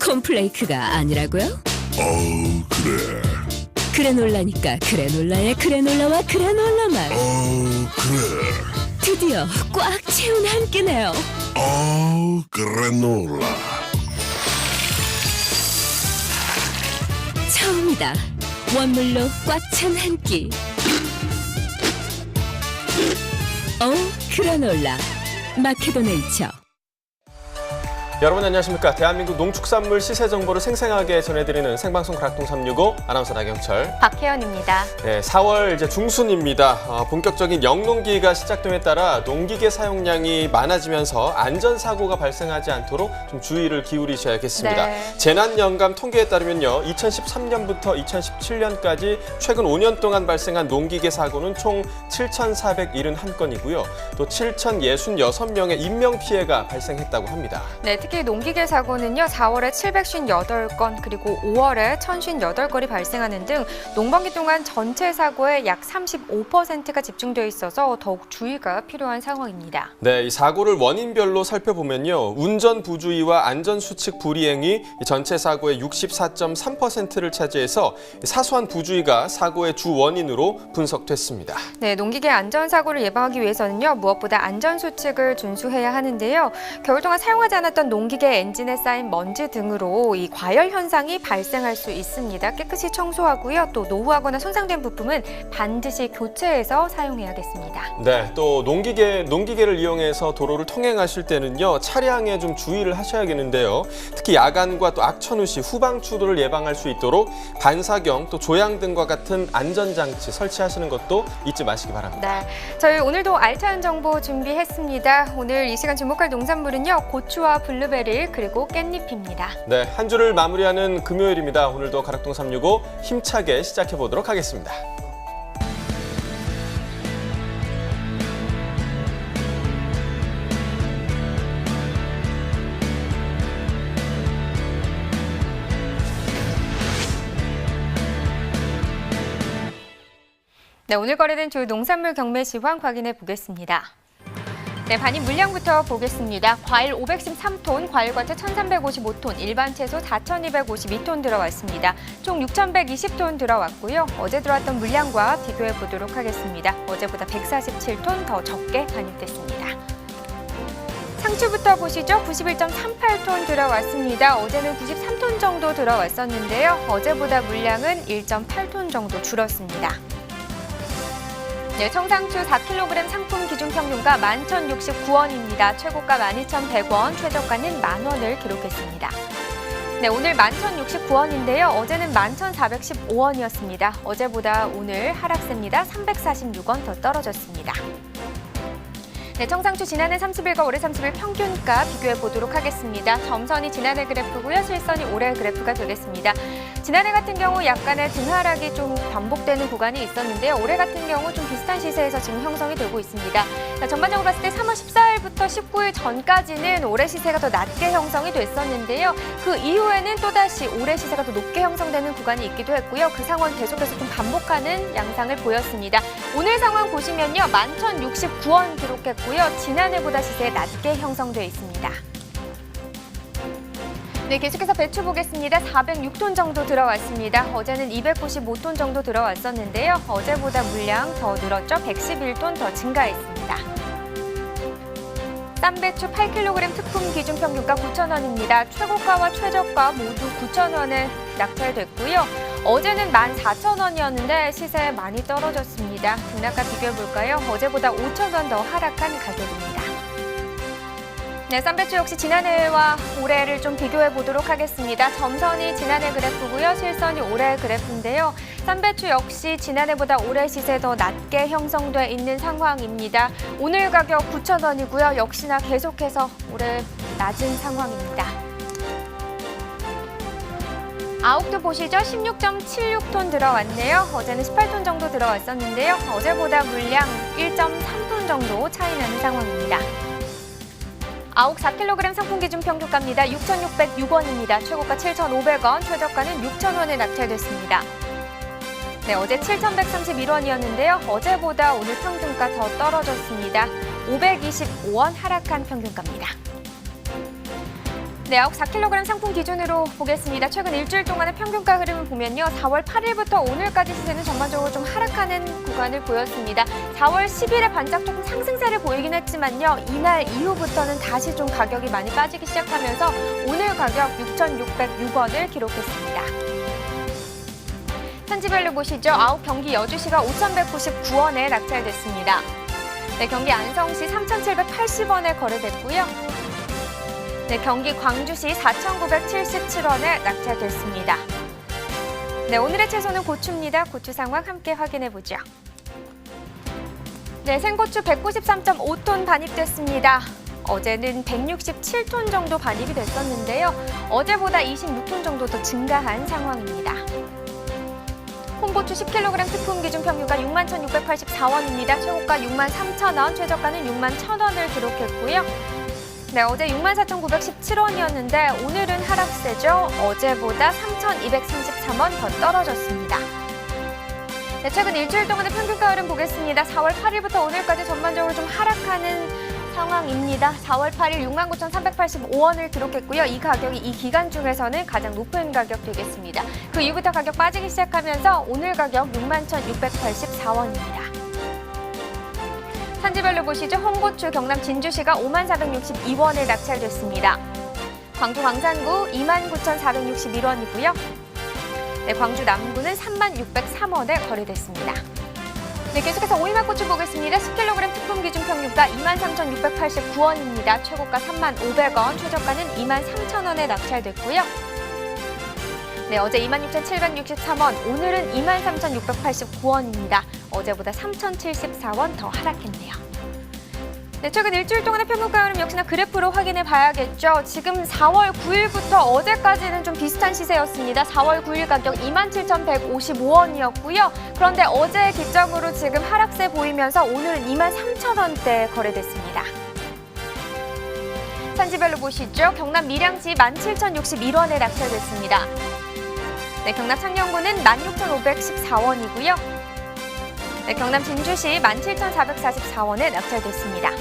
콘플레이크가 아니라고요? 그래. 그래놀라니까 그래놀라의 그래놀라와 그래놀라 맛. 그래. 드디어 꽉 채운 한 끼네요. 그래놀라. 처음이다. 원물로 꽉 찬 한 끼. 그래놀라. 마케도 네이처. 여러분 안녕하십니까. 대한민국 농축산물 시세 정보를 생생하게 전해드리는 생방송 가락동 365 아나운서 나경철, 박혜연입니다. 네, 4월 이제 중순입니다. 본격적인 영농기가 시작됨에 따라 농기계 사용량이 많아지면서 안전사고가 발생하지 않도록 좀 주의를 기울이셔야겠습니다. 네. 재난연감 통계에 따르면요, 2013년부터 2017년까지 최근 5년 동안 발생한 농기계 사고는 총 7,471건이고요. 또 7,066명의 인명피해가 발생했다고 합니다. 네, 특히 농기계 사고는요, 4월에 758건, 그리고 5월에 1,058건이 발생하는 등 농번기 동안 전체 사고의 약 35%가 집중되어 있어서 더욱 주의가 필요한 상황입니다. 네, 이 사고를 원인별로 살펴보면요, 운전 부주의와 안전수칙 불이행이 전체 사고의 64.3%를 차지해서 사소한 부주의가 사고의 주 원인으로 분석됐습니다. 네, 농기계 안전사고를 예방하기 위해서는요, 무엇보다 안전수칙을 준수해야 하는데요. 겨울 동안 사용하지 않았던 농기계 엔진에 쌓인 먼지 등으로 이 과열 현상이 발생할 수 있습니다. 깨끗이 청소하고요. 또 노후하거나 손상된 부품은 반드시 교체해서 사용해야겠습니다. 네, 또 농기계를 이용해서 도로를 통행하실 때는요, 차량에 좀 주의를 하셔야겠는데요. 특히 야간과 또 악천후 시 후방 추돌을 예방할 수 있도록 반사경 또 조향등과 같은 안전장치 설치하시는 것도 잊지 마시기 바랍니다. 네, 저희 오늘도 알찬 정보 준비했습니다. 오늘 이 시간 주목할 농산물은요, 고추와 블루베리 그리고 깻잎입니다. 네, 한 주를 마무리하는 금요일입니다. 오늘도 가락동 365 힘차게 시작해 보도록 하겠습니다. 네, 오늘 거래된 주요 농산물 경매 시황 확인해 보겠습니다. 네, 반입 물량부터 보겠습니다. 과일 513톤, 과일과채 1,355톤, 일반 채소 4,252톤 들어왔습니다. 총 6,120톤 들어왔고요. 어제 들어왔던 물량과 비교해 보도록 하겠습니다. 어제보다 147톤 더 적게 반입됐습니다. 상추부터 보시죠. 91.38톤 들어왔습니다. 어제는 93톤 정도 들어왔었는데요. 어제보다 물량은 1.8톤 정도 줄었습니다. 네, 청상추 4kg 상품 기준 평균가 11,069원입니다. 최고가 12,100원, 최저가는 만원을 기록했습니다. 네, 오늘 11,069원인데요. 어제는 11,415원이었습니다. 어제보다 오늘 하락세입니다. 346원 더 떨어졌습니다. 네, 청상추 지난해 30일과 올해 30일 평균가 비교해 보도록 하겠습니다. 점선이 지난해 그래프고요. 실선이 올해 그래프가 되겠습니다. 지난해 같은 경우 약간의 등하락이 좀 반복되는 구간이 있었는데요. 올해 같은 경우 좀 비슷한 시세에서 지금 형성이 되고 있습니다. 자, 전반적으로 봤을 때 3월 14일부터 19일 전까지는 올해 시세가 더 낮게 형성이 됐었는데요. 그 이후에는 또다시 올해 시세가 더 높게 형성되는 구간이 있기도 했고요. 그 상황이 계속해서 좀 반복하는 양상을 보였습니다. 오늘 상황 보시면요. 11,069원 기록했고 지난해보다 시세 낮게 형성되어 있습니다. 네, 계속해서 배추 보겠습니다. 406톤 정도 들어왔습니다. 어제는 295톤 정도 들어왔었는데요. 어제보다 물량 더 늘었죠. 111톤 더 증가했습니다. 쌈배추 8kg 특품 기준 평균가 9,000원입니다. 최고가와 최저가 모두 9,000원에 낙찰됐고요. 어제는 14,000원이었는데 시세 많이 떨어졌습니다. 등락과 비교해볼까요? 어제보다 5,000원 더 하락한 가격입니다. 네, 쌈배추 역시 지난해와 올해를 좀 비교해 보도록 하겠습니다. 점선이 지난해 그래프고요. 실선이 올해 그래프인데요. 쌈배추 역시 지난해보다 올해 시세 더 낮게 형성돼 있는 상황입니다. 오늘 가격 9,000원이고요. 역시나 계속해서 올해 낮은 상황입니다. 아욱도 보시죠. 16.76톤 들어왔네요. 어제는 18톤 정도 들어왔었는데요. 어제보다 물량 1.3톤 정도 차이 나는 상황입니다. 아욱 4kg 상품 기준 평균가입니다. 6,606원입니다. 최고가 7,500원, 최저가는 6,000원에 낙찰됐습니다. 네, 어제 7,131원이었는데요. 어제보다 오늘 평균가 더 떨어졌습니다. 525원 하락한 평균가입니다. 네, 아욱 4kg 상품 기준으로 보겠습니다. 최근 일주일 동안의 평균가 흐름을 보면요. 4월 8일부터 오늘까지 시세는 전반적으로 좀 하락하는 구간을 보였습니다. 4월 10일에 반짝 조금 상승세를 보이긴 했지만요. 이날 이후부터는 다시 좀 가격이 많이 빠지기 시작하면서 오늘 가격 6,606원을 기록했습니다. 산지별로 보시죠. 아욱 경기 여주시가 5,199원에 낙찰됐습니다. 네, 경기 안성시 3,780원에 거래됐고요. 네, 경기 광주시 4,977원에 낙찰됐습니다. 네, 오늘의 채소는 고추입니다. 고추 상황 함께 확인해 보죠. 네, 생고추 193.5톤 반입됐습니다. 어제는 167톤 정도 반입이 됐었는데요. 어제보다 26톤 정도 더 증가한 상황입니다. 홍고추 10kg 특품 기준 평균가 61,684원입니다. 최고가 63,000원, 최저가는 61,000원을 기록했고요. 네, 어제 64,917원이었는데 오늘은 하락세죠. 어제보다 3,233원 더 떨어졌습니다. 네, 최근 일주일 동안의 평균가 흐름 보겠습니다. 4월 8일부터 오늘까지 전반적으로 좀 하락하는 상황입니다. 4월 8일 69,385원을 기록했고요. 이 가격이 이 기간 중에서는 가장 높은 가격 되겠습니다. 그 이후부터 가격 빠지기 시작하면서 오늘 가격 61,684원입니다. 산지별로 보시죠. 홍고추 경남 진주시가 54,462원에 낙찰됐습니다. 광주 광산구 29,461원이고요. 네, 광주 남구는 36,603원에 거래됐습니다. 네, 계속해서 오이맛고추 보겠습니다. 10kg 특품 기준 평균가 23,689원입니다. 최고가 35,000원, 최저가는 23,000원에 낙찰됐고요. 네, 어제 26,763원, 오늘은 23,689원입니다. 어제보다 3,074원 더 하락했네요. 네, 최근 일주일 동안의 평균가 흐름 역시나 그래프로 확인해 봐야겠죠. 지금 4월 9일부터 어제까지는 좀 비슷한 시세였습니다. 4월 9일 가격 27,155원이었고요. 그런데 어제 기점으로 지금 하락세 보이면서 오늘은 23,000원대에 거래됐습니다. 산지별로 보시죠. 경남 밀양시 17,061원에 낙찰됐습니다. 네, 경남 창녕구는 16,514원이고요. 네, 경남 진주시 17,444원에 낙찰됐습니다.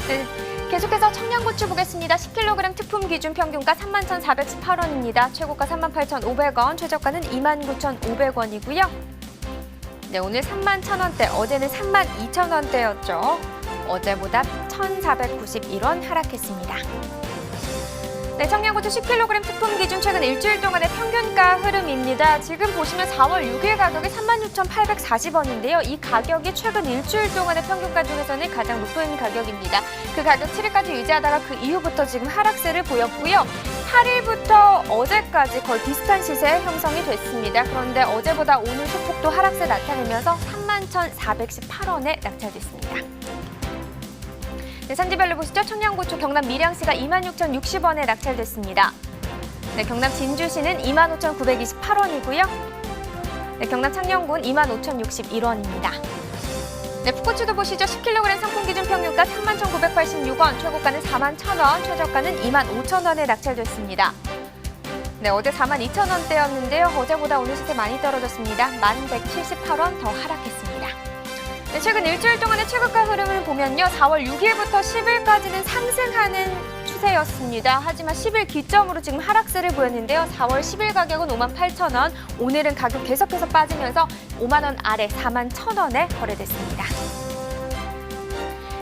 네, 계속해서 청양고추 보겠습니다. 10kg 특품 기준 평균가 31,418원입니다. 최고가 38,500원, 최저가는 29,500원이고요. 네, 오늘 31,000원대, 어제는 32,000원대였죠. 어제보다 1,491원 하락했습니다. 네, 청양고추 10kg 특품 기준 최근 일주일 동안의 평균가 흐름입니다. 지금 보시면 4월 6일 가격이 36,840원인데요. 이 가격이 최근 일주일 동안의 평균가 중에서는 가장 높은 가격입니다. 그 가격 7일까지 유지하다가 그 이후부터 지금 하락세를 보였고요. 8일부터 어제까지 거의 비슷한 시세 형성이 됐습니다. 그런데 어제보다 오늘 소폭도 하락세 나타내면서 31,418원에 낙찰됐습니다. 네, 산지별로 보시죠. 청양고추 경남 밀양시가 26,060원에 낙찰됐습니다. 네, 경남 진주시는 25,928원이고요. 네, 경남 창녕군 25,061원입니다. 네, 풋고추도 보시죠. 10kg 상품 기준 평균가 31,986원, 최고가는 41,000원, 최저가는 25,000원에 낙찰됐습니다. 네, 어제 42,000원대였는데요. 어제보다 오늘 시세 많이 떨어졌습니다. 1,178원 더 하락했습니다. 네, 최근 일주일 동안의 최고가 흐름을 보면요. 4월 6일부터 10일까지는 상승하는 추세였습니다. 하지만 10일 기점으로 지금 하락세를 보였는데요. 4월 10일 가격은 58,000원, 오늘은 가격 계속해서 빠지면서 5만 원 아래 41,000원에 거래됐습니다.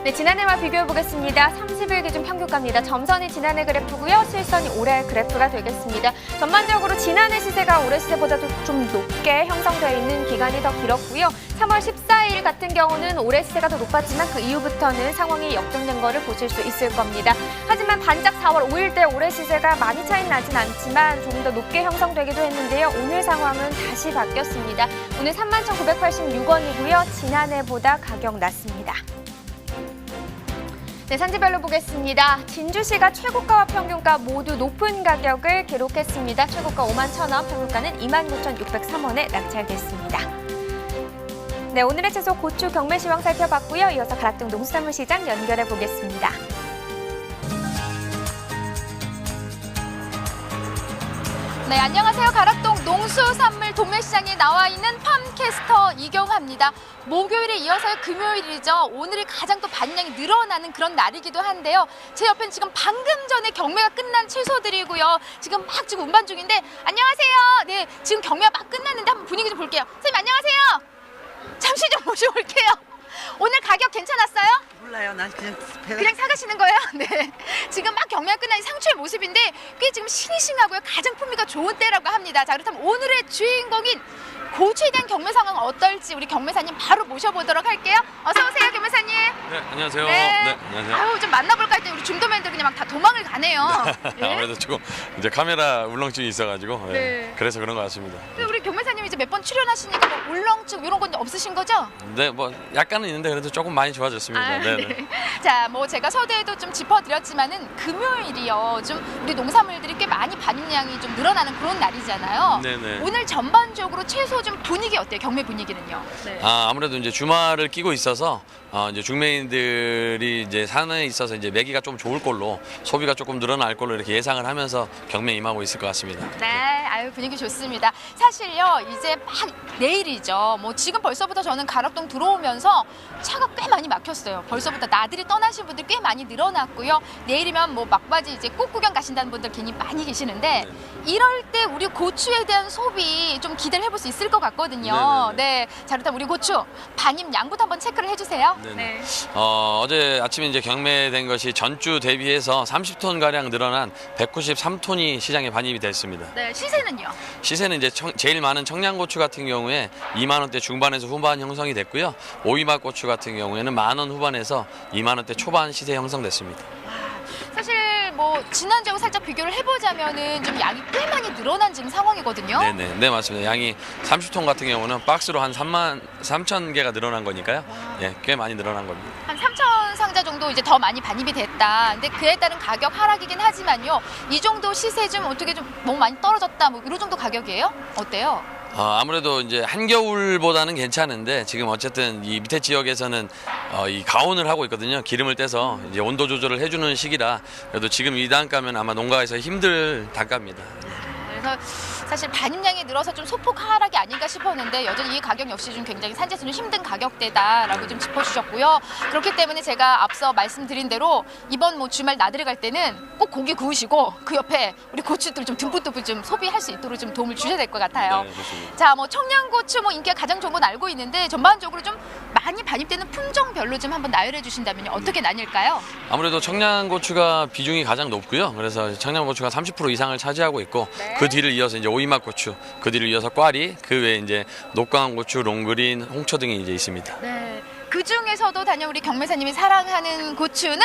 네, 지난해와 비교해 보겠습니다. 30일 기준 평균가입니다. 점선이 지난해 그래프고요. 실선이 올해 그래프가 되겠습니다. 전반적으로 지난해 시세가 올해 시세보다도 좀 높게 형성되어 있는 기간이 더 길었고요. 3월 14일 같은 경우는 올해 시세가 더 높았지만 그 이후부터는 상황이 역전된 거를 보실 수 있을 겁니다. 하지만 반짝 4월 5일 때 올해 시세가 많이 차이 나진 않지만 조금 더 높게 형성되기도 했는데요. 오늘 상황은 다시 바뀌었습니다. 오늘 31,986원이고요. 지난해보다 가격 낮습니다. 네, 산지별로 보겠습니다. 진주시가 최고가와 평균가 모두 높은 가격을 기록했습니다. 최고가 51,000원, 평균가는 29,603원에 낙찰됐습니다. 네, 오늘의 채소 고추 경매 시황 살펴봤고요. 이어서 가락동 농수산물시장 연결해 보겠습니다. 네, 안녕하세요. 가락동 농수산물 도매시장에 나와 있는 팜캐스터 이경화입니다. 목요일에 이어서 금요일이죠. 오늘이 가장 또 반량이 늘어나는 그런 날이기도 한데요. 제 옆엔 지금 방금 전에 경매가 끝난 채소들이고요. 지금 막 운반 중인데 안녕하세요. 네, 지금 경매가 막 끝났는데 한번 분위기 좀 볼게요. 선생님 안녕하세요. 잠시 좀 모셔볼게요. 오늘 가격 괜찮았어요? 몰라요. 난 그냥 사가시는 거예요? 네. 지금 막 경매가 끝난 상추의 모습인데 꽤 지금 싱싱하고요. 가장 풍미가 좋은 때라고 합니다. 자, 그렇다면 오늘의 주인공인 고추에 대한 경매 상황 어떨지 우리 경매사님 바로 모셔보도록 할게요. 어서 오세요, 경매사님. 네, 안녕하세요. 네. 안녕하세요. 아유, 좀 만나볼까 했더니 우리 중도맨들 그냥 막 다 도망을 가네요. 네. 아무래도 조금 이제 카메라 울렁증이 있어가지고 네. 그래서 그런 것 같습니다. 근데 우리 경매사님 이제 몇 번 출연하시니까 뭐 울렁증 이런 건 없으신 거죠? 네, 뭐 약간은 있는데 그래도 조금 많이 좋아졌습니다. 아, 네. 네. 자, 뭐 제가 서두에도 좀 짚어드렸지만은 금요일이요. 좀 우리 농산물들이 꽤 많이 반입량이 좀 늘어나는 그런 날이잖아요. 네네. 오늘 전반적으로 채소 좀 분위기 어때요? 경매 분위기는요? 네. 아무래도 이제 주말을 끼고 있어서 이제 중매인들이 이제 산에 있어서 이제 매기가 좀 좋을 걸로 소비가 조금 늘어날 걸로 이렇게 예상을 하면서 경매에 임하고 있을 것 같습니다. 네, 아유 분위기 좋습니다. 사실요 이제 막 내일이죠. 뭐 지금 벌써부터 저는 가락동 들어오면서 차가 꽤 많이 막혔어요. 벌써부터 나들이 떠나신 분들 꽤 많이 늘어났고요. 내일이면 뭐 막바지 이제 꽃 구경 가신다는 분들 괜히 많이 계시는데 이럴 때 우리 고추에 대한 소비 좀 기대를 해볼 수 있을 것 같거든요. 네네네. 네, 자 그렇다면 우리 고추 반입 양부터 한번 체크를 해주세요. 네네. 어제 아침에 이제 경매된 것이 전주 대비해서 30톤 가량 늘어난 193톤이 시장에 반입이 됐습니다. 네, 시세는요? 시세는 이제 제일 많은 청양고추 같은 경우에 2만 원대 중반에서 후반 형성이 됐고요. 오이맛고추 같은 경우에는 1만 원 후반에서 2만 원대 초반 시세 형성됐습니다. 사실 뭐 지난주하고 살짝 비교를 해보자면은 좀 양이 꽤 많이 늘어난 지금 상황이거든요. 네, 맞습니다. 양이 30톤 같은 경우는 박스로 한 3만 3천 개가 늘어난 거니까요. 예, 꽤 많이 늘어난 겁니다. 한 3천 상자 정도 이제 더 많이 반입이 됐다. 근데 그에 따른 가격 하락이긴 하지만요. 이 정도 시세 좀 어떻게 좀 너무 많이 떨어졌다. 뭐 이런 정도 가격이에요? 어때요? 아무래도 이제 한겨울보다는 괜찮은데 지금 어쨌든 이 밑에 지역에서는 이 가온을 하고 있거든요. 기름을 떼서 이제 온도 조절을 해주는 시기라 그래도 지금 이 단가면 아마 농가에서 힘들 단가입니다. 그래서 사실 반입량이 늘어서 좀 소폭 하락이 아닌가 싶었는데 여전히 이 가격 역시 좀 굉장히 산지에서는 힘든 가격대다라고 좀 짚어주셨고요. 그렇기 때문에 제가 앞서 말씀드린 대로 이번 뭐 주말 나들이 갈 때는 꼭 고기 구우시고 그 옆에 우리 고추들 좀 듬뿍듬뿍 좀 소비할 수 있도록 좀 도움을 주셔야 될 것 같아요. 네, 그렇습니다. 자, 뭐 청양고추 뭐 인기가 가장 좋은 건 알고 있는데 전반적으로 좀 많이 반입되는 품종별로 좀 한번 나열해 주신다면 어떻게 나뉠까요? 아무래도 청양고추가 비중이 가장 높고요. 그래서 청양고추가 30% 이상을 차지하고 있고 네. 그 뒤를 이어서 이제 오이맛고추, 그 뒤를 이어서 꽈리, 그 외에 이제 녹광고추, 롱그린, 홍초 등이 이제 있습니다. 네. 그 중에서도 단연 우리 경매사님이 사랑하는 고추는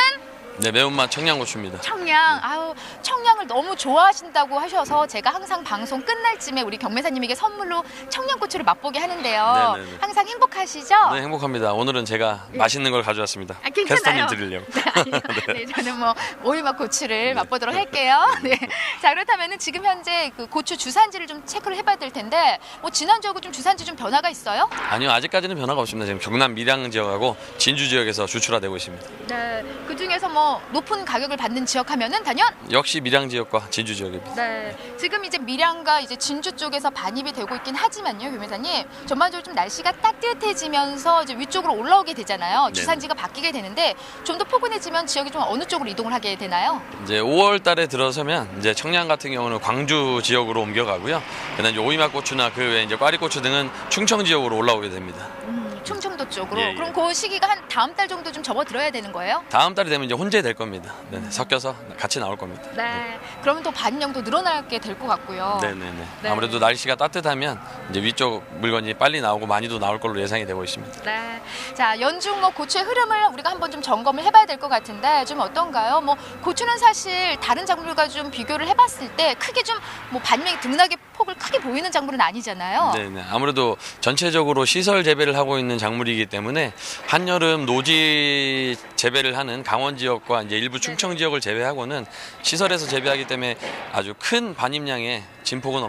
네, 매운맛 청양고추입니다. 청양. 아우, 청양을 너무 좋아하신다고 하셔서 제가 항상 방송 끝날 쯤에 우리 경매사님에게 선물로 청양고추를 맛보게 하는데요. 네네네. 항상 행복하시죠? 네, 행복합니다. 오늘은 제가 맛있는 걸 가져왔습니다. 아, 괜찮아요. 캐스터님 드리려고. 네, 아니요. 네, 저는 뭐 오이맛 고추를 맛보도록 할게요. 네. 자, 그렇다면은 지금 현재 그 고추 주산지를 좀 체크를 해봐야 될 텐데 뭐 지난주하고 좀 주산지 좀 변화가 있어요? 아니요, 아직까지는 변화가 없습니다. 지금 경남 밀양 지역하고 진주 지역에서 주출하되고 있습니다. 네. 그 중에서 뭐 높은 가격을 받는 지역 하면은 단연 역시 밀양 지역과 진주 지역입니다. 네. 지금 이제 밀양과 이제 진주 쪽에서 반입이 되고 있긴 하지만요, 교매사님. 전반적으로 좀 날씨가 따뜻해지면서 이제 위쪽으로 올라오게 되잖아요. 네네. 주산지가 바뀌게 되는데 좀 더 포근해지면 지역이 좀 어느 쪽으로 이동을 하게 되나요? 이제 5월 달에 들어서면 이제 청양 같은 경우는 광주 지역으로 옮겨가고요. 그다음 이제 오이맛고추나 그 외에 이제 꽈리고추 등은 충청 지역으로 올라오게 됩니다. 충청도 쪽으로. 예, 예. 그럼 그 시기가 한 다음 달 정도 좀 접어들어야 되는 거예요? 다음 달이 되면 이제 혼재될 겁니다. 네, 섞여서 같이 나올 겁니다. 네. 그러면 또 반입량도 늘어나게 될 것 같고요. 네네네. 네. 아무래도 날씨가 따뜻하면 이제 위쪽 물건이 빨리 나오고 많이도 나올 걸로 예상이 되고 있습니다. 네. 자, 연중 뭐 고추의 흐름을 우리가 한번 좀 점검을 해봐야 될 것 같은데 좀 어떤가요? 뭐 고추는 사실 다른 작물과 좀 비교를 해봤을 때 크게 좀 뭐 반입량이 등락의 폭을 크게 보이는 작물은 아니잖아요. 네네. 아무래도 전체적으로 시설 재배를 하고 있는 작물이기 때문에 한여름 노지 재배를 하는 강원 지역과 이제 일부 충청 지역을 제외하고는 시설에서 재배하기 때문에 아주 큰 반입량의 진폭은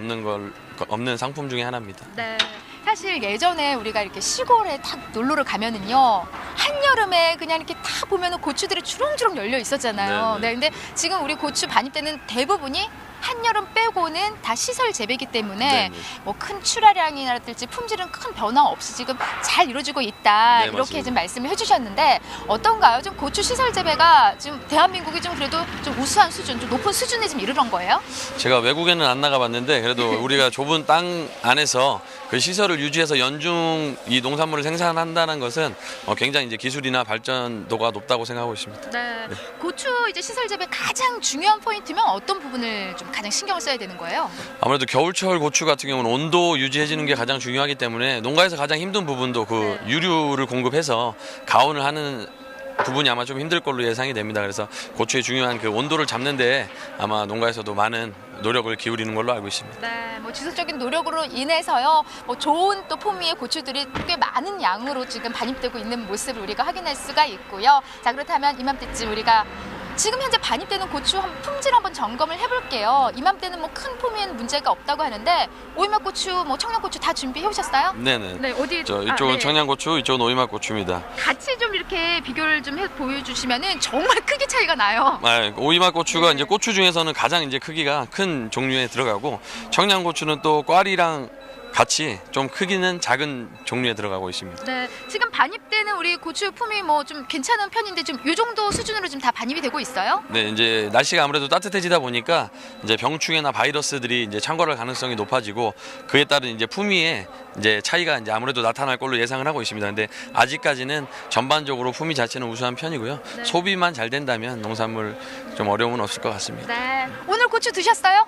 없는 상품 중에 하나입니다. 네. 사실 예전에 우리가 이렇게 시골에 딱 놀러를 가면은요 한여름에 그냥 이렇게 다 보면은 고추들이 주렁주렁 열려 있었잖아요. 네네. 네, 근데 지금 우리 고추 반입되는 대부분이 한여름 빼고는 다 시설 재배이기 때문에 네네. 뭐 큰 출하량이라든지 품질은 큰 변화 없이 지금 잘 이루어지고 있다. 네, 이렇게 맞습니다. 좀 말씀을 해주셨는데 어떤가요? 좀 고추 시설 재배가 지금 대한민국이 좀 그래도 좀 우수한 수준, 좀 높은 수준에 좀 이르는 거예요? 제가 외국에는 안 나가봤는데 그래도 우리가 좁은 땅 안에서 그 시설을 유지해서 연중 이 농산물을 생산한다는 것은 굉장히 이제 기술이나 발전도가 높다고 생각하고 있습니다. 네. 고추 이제 시설 재배 가장 중요한 포인트면 어떤 부분을 좀 가장 신경을 써야 되는 거예요? 아무래도 겨울철 고추 같은 경우는 온도 유지해주는 게 가장 중요하기 때문에 농가에서 가장 힘든 부분도 그 유류를 공급해서 가온을 하는 부분이 아마 좀 힘들 걸로 예상이 됩니다. 그래서 고추의 중요한 그 온도를 잡는데 아마 농가에서도 많은 노력을 기울이는 걸로 알고 있습니다. 네, 뭐 지속적인 노력으로 인해서요, 뭐 좋은 또 포미의 고추들이 꽤 많은 양으로 지금 반입되고 있는 모습을 우리가 확인할 수가 있고요. 자, 그렇다면 이맘때쯤 우리가 지금 현재 반입되는 고추 품질 한번 점검을 해볼게요. 이맘때는 뭐 큰 포미에는 문제가 없다고 하는데 오이맛 고추, 뭐 청양고추 다 준비해 오셨어요? 네네. 네, 어디? 이쪽은 청양고추, 이쪽은 오이맛 고추입니다. 같이 좀 이렇게 비교를 좀 보여주시면은 정말 크게 차이가 나요. 오이맛 고추가 이제 고추 중에서는 가장 이제 크기가 큰 종류에 들어가고 청양고추는 또 꽈리랑 같이 좀 크기는 작은 종류에 들어가고 있습니다. 네, 지금 반입되는 우리 고추 품이 뭐 좀 괜찮은 편인데 좀 이 정도 수준으로 좀 다 반입이 되고 있어요? 네, 이제 날씨가 아무래도 따뜻해지다 보니까 이제 병충해나 바이러스들이 이제 창궐할 가능성이 높아지고 그에 따른 이제 품위에 이제 차이가 이제 아무래도 나타날 걸로 예상을 하고 있습니다. 근데 아직까지는 전반적으로 품위 자체는 우수한 편이고요. 네. 소비만 잘 된다면 농산물 좀 어려움은 없을 것 같습니다. 네. 오늘 고추 드셨어요?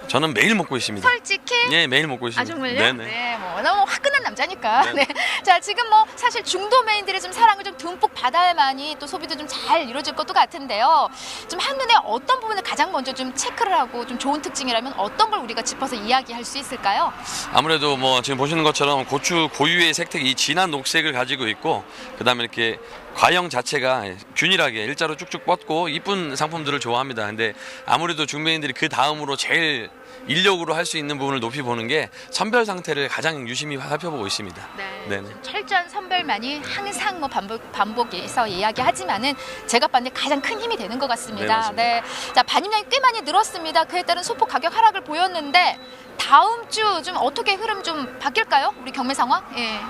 저는 매일 먹고 있습니다. 솔직히? 네, 매일 먹고 있습니다. 아 정말요? 네네. 네, 뭐 너무 화끈한 남자니까. 네네. 네. 자, 지금 뭐 사실 중도메인들의 좀 사랑을 좀 듬뿍 받아야만이 또 소비도 좀 잘 이루어질 것도 같은데요. 좀 한눈에 어떤 부분을 가장 먼저 좀 체크를 하고 좀 좋은 특징이라면 어떤 걸 우리가 짚어서 이야기할 수 있을까요? 아무래도 뭐 지금 보시는 것처럼 고추 고유의 색택, 이 진한 녹색을 가지고 있고 그다음에 이렇게 과형 자체가 균일하게 일자로 쭉쭉 뻗고 이쁜 상품들을 좋아합니다. 근데 아무래도 중매인들이 그 다음으로 제일 인력으로 할 수 있는 부분을 높이 보는 게 선별 상태를 가장 유심히 살펴보고 있습니다. 네네. 철저한 선별만이 항상 뭐 반복해서 이야기하지만은 제가 봤을 때 가장 큰 힘이 되는 것 같습니다. 네, 맞습니다. 네. 자, 반입량이 꽤 많이 늘었습니다. 그에 따른 소폭 가격 하락을 보였는데 다음 주 좀 어떻게 흐름 좀 바뀔까요? 우리 경매 상황? 예.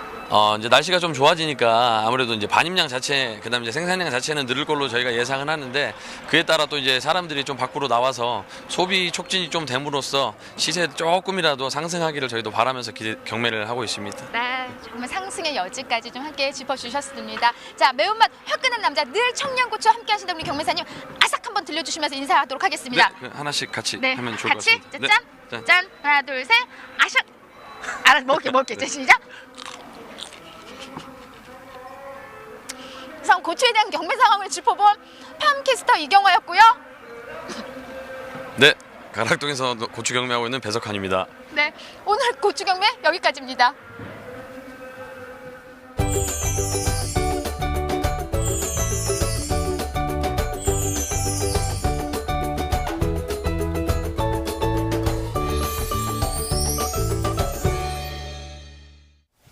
이제 날씨가 좀 좋아지니까 아무래도 이제 반입량 자체, 그다음에 이제 생산량 자체는 늘을 걸로 저희가 예상은 하는데 그에 따라 또 이제 사람들이 좀 밖으로 나와서 소비 촉진이 좀 됨으로써 시세 조금이라도 상승하기를 저희도 바라면서 경매를 하고 있습니다. 네, 정말 상승의 여지까지 좀 함께 짚어주셨습니다. 자, 매운맛 화끈한 남자 늘 청양고추와 함께 하신다 우리 경매사님 아삭 한번 들려주시면서 인사하도록 하겠습니다. 네, 하나씩 같이 네, 하면 좋을 것 같이 같습니다. 짠, 네, 짠, 하나, 둘, 셋, 아삭. 알았어, 먹게, 자, 시작. 우선 고추에 대한 경매 상황을 짚어본 팜캐스터 이경화였고요. 네, 가락동에서 고추 경매하고 있는 배석환입니다. 네, 오늘 고추 경매 여기까지입니다.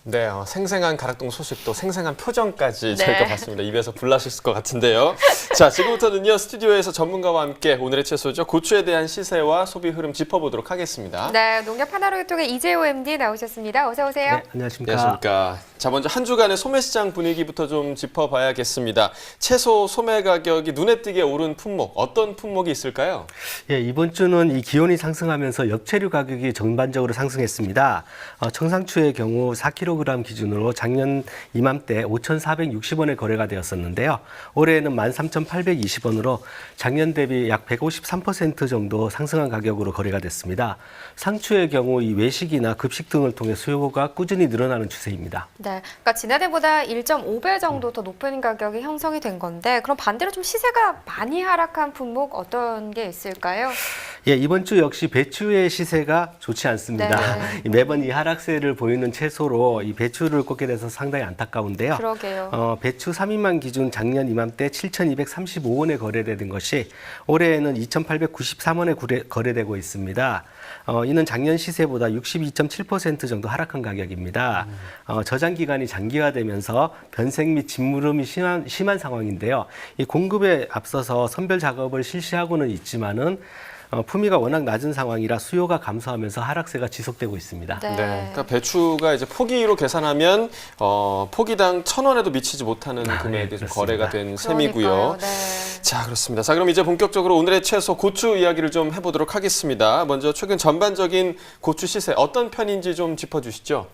네, 생생한 가락동 소식도 생생한 표정까지 네. 저희가 봤습니다. 입에서 불나셨을 것 같은데요. 자, 지금부터는요, 스튜디오에서 전문가와 함께 오늘의 채소죠. 고추에 대한 시세와 소비 흐름 짚어보도록 하겠습니다. 네, 농협 하나로교통의 이재호 MD 나오셨습니다. 어서 오세요. 네, 안녕하십니까. 안녕하십니까. 자, 먼저 한 주간의 소매시장 분위기부터 좀 짚어봐야겠습니다. 채소 소매 가격이 눈에 띄게 오른 품목, 어떤 품목이 있을까요? 예, 이번 주는 이 기온이 상승하면서 엽채류 가격이 전반적으로 상승했습니다. 청상추의 경우 4kg 기준으로 작년 이맘때 5,460원에 거래가 되었었는데요. 올해는 13,820원으로 작년 대비 약 153% 정도 상승한 가격으로 거래가 됐습니다. 상추의 경우 이 외식이나 급식 등을 통해 수요가 꾸준히 늘어나는 추세입니다. 네, 그러니까 지난해보다 1.5배 정도 더 높은 가격이 형성이 된 건데 그럼 반대로 좀 시세가 많이 하락한 품목 어떤 게 있을까요? 예, 이번 주 역시 배추의 시세가 좋지 않습니다. 네. 매번 이 하락세를 보이는 채소로 이 배추를 꼽게 돼서 상당히 안타까운데요. 그러게요. 배추 3인만 기준 작년 이맘때 7,235원에 거래되는 것이 올해에는 2,893원에 거래되고 있습니다. 이는 작년 시세보다 62.7% 정도 하락한 가격입니다. 저장 기간이 장기화되면서 변색 및 진무름이 심한 상황인데요. 이 공급에 앞서서 선별 작업을 실시하고는 있지만은 품위가 워낙 낮은 상황이라 수요가 감소하면서 하락세가 지속되고 있습니다. 네. 그러니까 배추가 이제 포기로 계산하면 포기당 1,000원에도 미치지 못하는 금액이 좀 그렇습니다. 거래가 된 셈이고요. 그러니까요. 네. 자, 그렇습니다. 자, 그럼 이제 본격적으로 오늘의 채소 고추 이야기를 좀 해보도록 하겠습니다. 먼저 최근 전반적인 고추 시세 어떤 편인지 좀 짚어주시죠.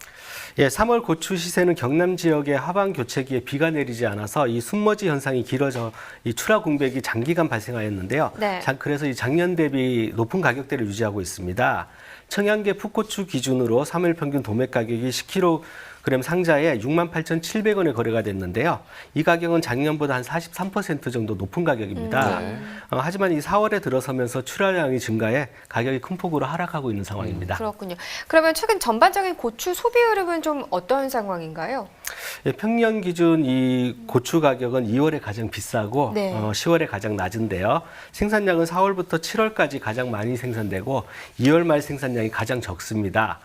예, 3월 고추 시세는 경남 지역의 하반 교체기에 비가 내리지 않아서 이 숨머지 현상이 길어져 이 출하 공백이 장기간 발생하였는데요. 네. 그래서 이 작년 대비 높은 가격대를 유지하고 있습니다. 청양계 풋고추 기준으로 3일 평균 도매 가격이 10kg 상자에 68,700원에 거래가 됐는데요. 이 가격은 작년보다 한 43% 정도 높은 가격입니다. 네. 하지만 이 4월에 들어서면서 출하량이 증가해 가격이 큰 폭으로 하락하고 있는 상황입니다. 그렇군요. 그러면 최근 전반적인 고추 소비 흐름은 좀 어떤 상황인가요? 예, 평년 기준 이 고추 가격은 2월에 가장 비싸고 네. 10월에 가장 낮은데요. 생산량은 4월부터 7월까지 가장 많이 생산되고 2월 말 생산량이 가장 적습니다.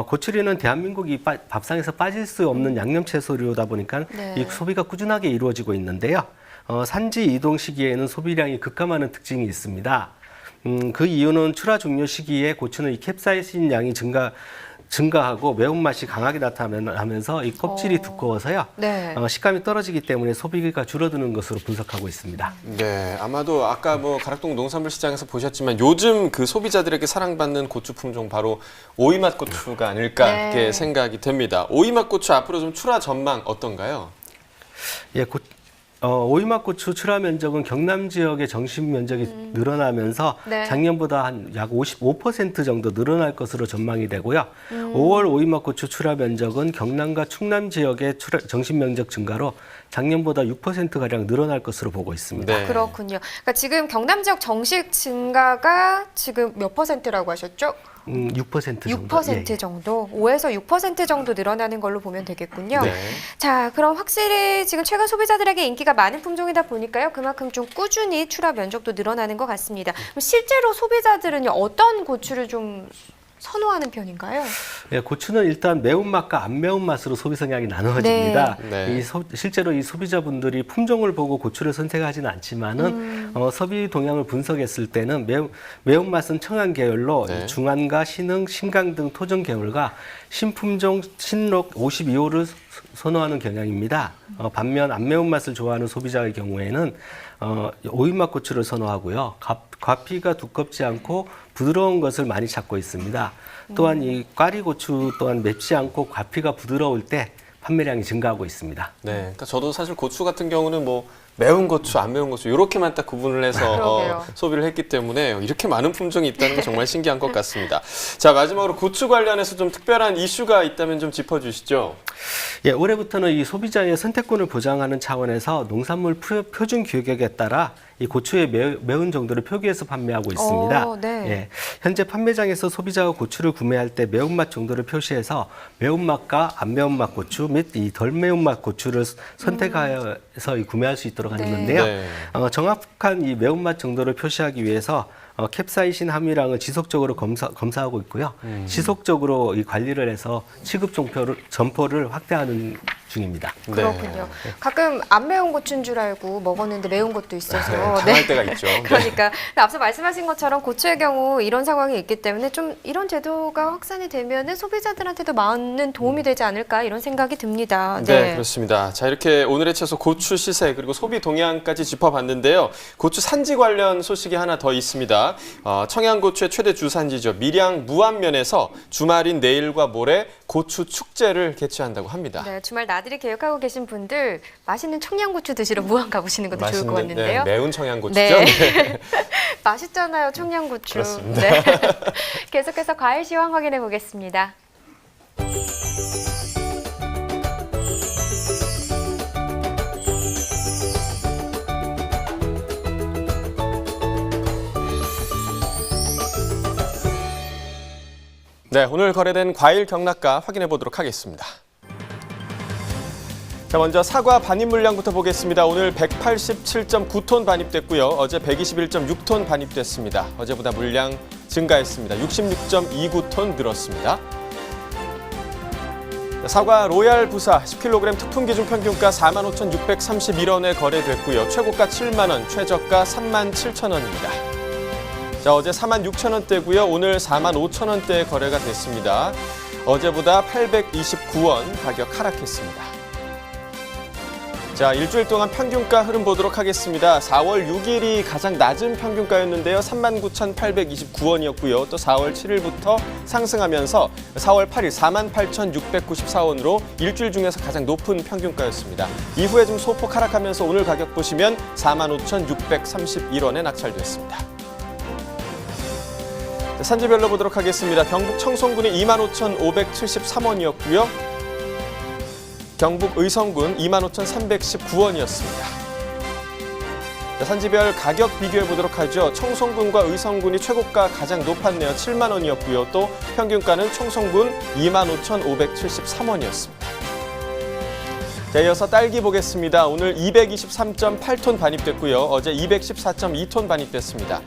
고추리는 대한민국이 밥상에서 빠질 수 없는 양념채소류다 보니까 네. 이 소비가 꾸준하게 이루어지고 있는데요. 산지 이동 시기에는 소비량이 급감하는 특징이 있습니다. 그 이유는 출하 종료 시기에 고추는 이 캡사이신 양이 증가하고 매운맛이 강하게 나타나면서 이 껍질이 두꺼워서요. 네. 식감이 떨어지기 때문에 소비가 줄어드는 것으로 분석하고 있습니다. 네, 아마도 아까 가락동 농산물 시장에서 보셨지만 요즘 그 소비자들에게 사랑받는 고추 품종 바로 오이맛 고추가 아닐까 네. 이렇게 생각이 됩니다. 오이맛 고추 앞으로 좀 출하 전망 어떤가요? 예, 오이맛 고추 출하 면적은 경남 지역의 정식 면적이 늘어나면서 네. 작년보다 한 약 55% 정도 늘어날 것으로 전망이 되고요. 5월 오이맛 고추 출하 면적은 경남과 충남 지역의 정식 면적 증가로 작년보다 6%가량 늘어날 것으로 보고 있습니다. 네. 그렇군요. 그러니까 지금 경남 지역 정식 증가가 지금 몇 %라고 하셨죠? 6% 정도. 6% 예. 정도, 5에서 6% 정도 늘어나는 걸로 보면 되겠군요. 네. 자, 그럼 확실히 지금 최근 소비자들에게 인기가 많은 품종이다 보니까요. 그만큼 좀 꾸준히 출하 면적도 늘어나는 것 같습니다. 그럼 실제로 소비자들은요, 어떤 고추를 좀 선호하는 편인가요? 예, 고추는 일단 매운맛과 안 매운맛으로 소비 성향이 나누어집니다. 네. 실제로 이 소비자분들이 품종을 보고 고추를 선택하지는 않지만은 소비 동향을 분석했을 때는 매운맛은 청양 계열로 네. 이 중안과 신흥, 신강 등 토종 계열과 신품종 신록 52호를 선호하는 경향입니다. 반면 안 매운맛을 좋아하는 소비자의 경우에는 오이맛 고추를 선호하고요. 과피가 두껍지 않고 부드러운 것을 많이 찾고 있습니다. 또한 이 꽈리고추 또한 맵지 않고 과피가 부드러울 때 판매량이 증가하고 있습니다. 네, 그러니까 저도 사실 고추 같은 경우는 뭐 매운 고추, 안 매운 고추 이렇게만 딱 구분을 해서 그러게요. 소비를 했기 때문에 이렇게 많은 품종이 있다는 게 정말 신기한 것 같습니다. 자, 마지막으로 고추 관련해서 좀 특별한 이슈가 있다면 좀 짚어주시죠. 예, 올해부터는 이 소비자의 선택권을 보장하는 차원에서 농산물 표준 규격에 따라 이 고추의 매운 정도를 표기해서 판매하고 있습니다. 네. 예, 현재 판매장에서 소비자가 고추를 구매할 때 매운맛 정도를 표시해서 매운맛과 안 매운맛 고추 및 이 덜 매운맛 고추를 선택하여서 구매할 수 있도록 하는데요. 네. 정확한 이 매운맛 정도를 표시하기 위해서 캡사이신 함유량을 지속적으로 검사하고 있고요. 지속적으로 이 관리를 해서 취급 점포를 확대하는 중입니다. 그렇군요. 가끔 안 매운 고추인 줄 알고 먹었는데 매운 것도 있어서. 당할 때가 있죠. 네. 그러니까 앞서 말씀하신 것처럼 고추의 경우 이런 상황이 있기 때문에 좀 이런 제도가 확산이 되면은 소비자들한테도 많은 도움이 되지 않을까 이런 생각이 듭니다. 네, 그렇습니다. 자, 이렇게 오늘의 채소 고추 시세 그리고 소비 동향까지 짚어봤는데요. 고추 산지 관련 소식이 하나 더 있습니다. 청양고추의 최대 주산지죠. 밀양 무안면에서 주말인 내일과 모레 고추 축제를 개최한다고 합니다. 네, 주말 나들이 계획하고 계신 분들 맛있는 청양고추 드시러 무안 가보시는 것도 좋을 것 같는데요. 네, 매운 청양고추죠. 네. 네. 맛있잖아요, 청양고추. 그렇습니다. 네. 계속해서 과일 시황 확인해 보겠습니다. 네, 오늘 거래된 과일 경락가 확인해 보도록 하겠습니다. 자, 먼저 사과 반입 물량부터 보겠습니다. 오늘 187.9톤 반입됐고요. 어제 121.6톤 반입됐습니다. 어제보다 물량 증가했습니다. 66.29톤 늘었습니다. 사과 로얄 부사 10kg 특품 기준 평균가 45,631원에 거래됐고요. 최고가 7만 원, 최저가 37,000원입니다. 자, 어제 46,000원대고요. 오늘 45,000원대 거래가 됐습니다. 어제보다 829원 가격 하락했습니다. 자, 일주일 동안 평균가 흐름 보도록 하겠습니다. 4월 6일이 가장 낮은 평균가였는데요. 39,829원이었고요. 또 4월 7일부터 상승하면서 4월 8일 48,694원으로 일주일 중에서 가장 높은 평균가였습니다. 이후에 좀 소폭 하락하면서 오늘 가격 보시면 45,631원에 낙찰됐습니다. 자, 산지별로 보도록 하겠습니다. 경북 청송군이 25,573원이었고요. 경북 의성군 25,319원이었습니다. 산지별 가격 비교해 보도록 하죠. 청송군과 의성군이 최고가 가장 높았네요. 7만 원이었고요. 또 평균가는 청송군 25,573원이었습니다. 자, 이어서 딸기 보겠습니다. 오늘 223.8톤 반입됐고요. 어제 214.2톤 반입됐습니다.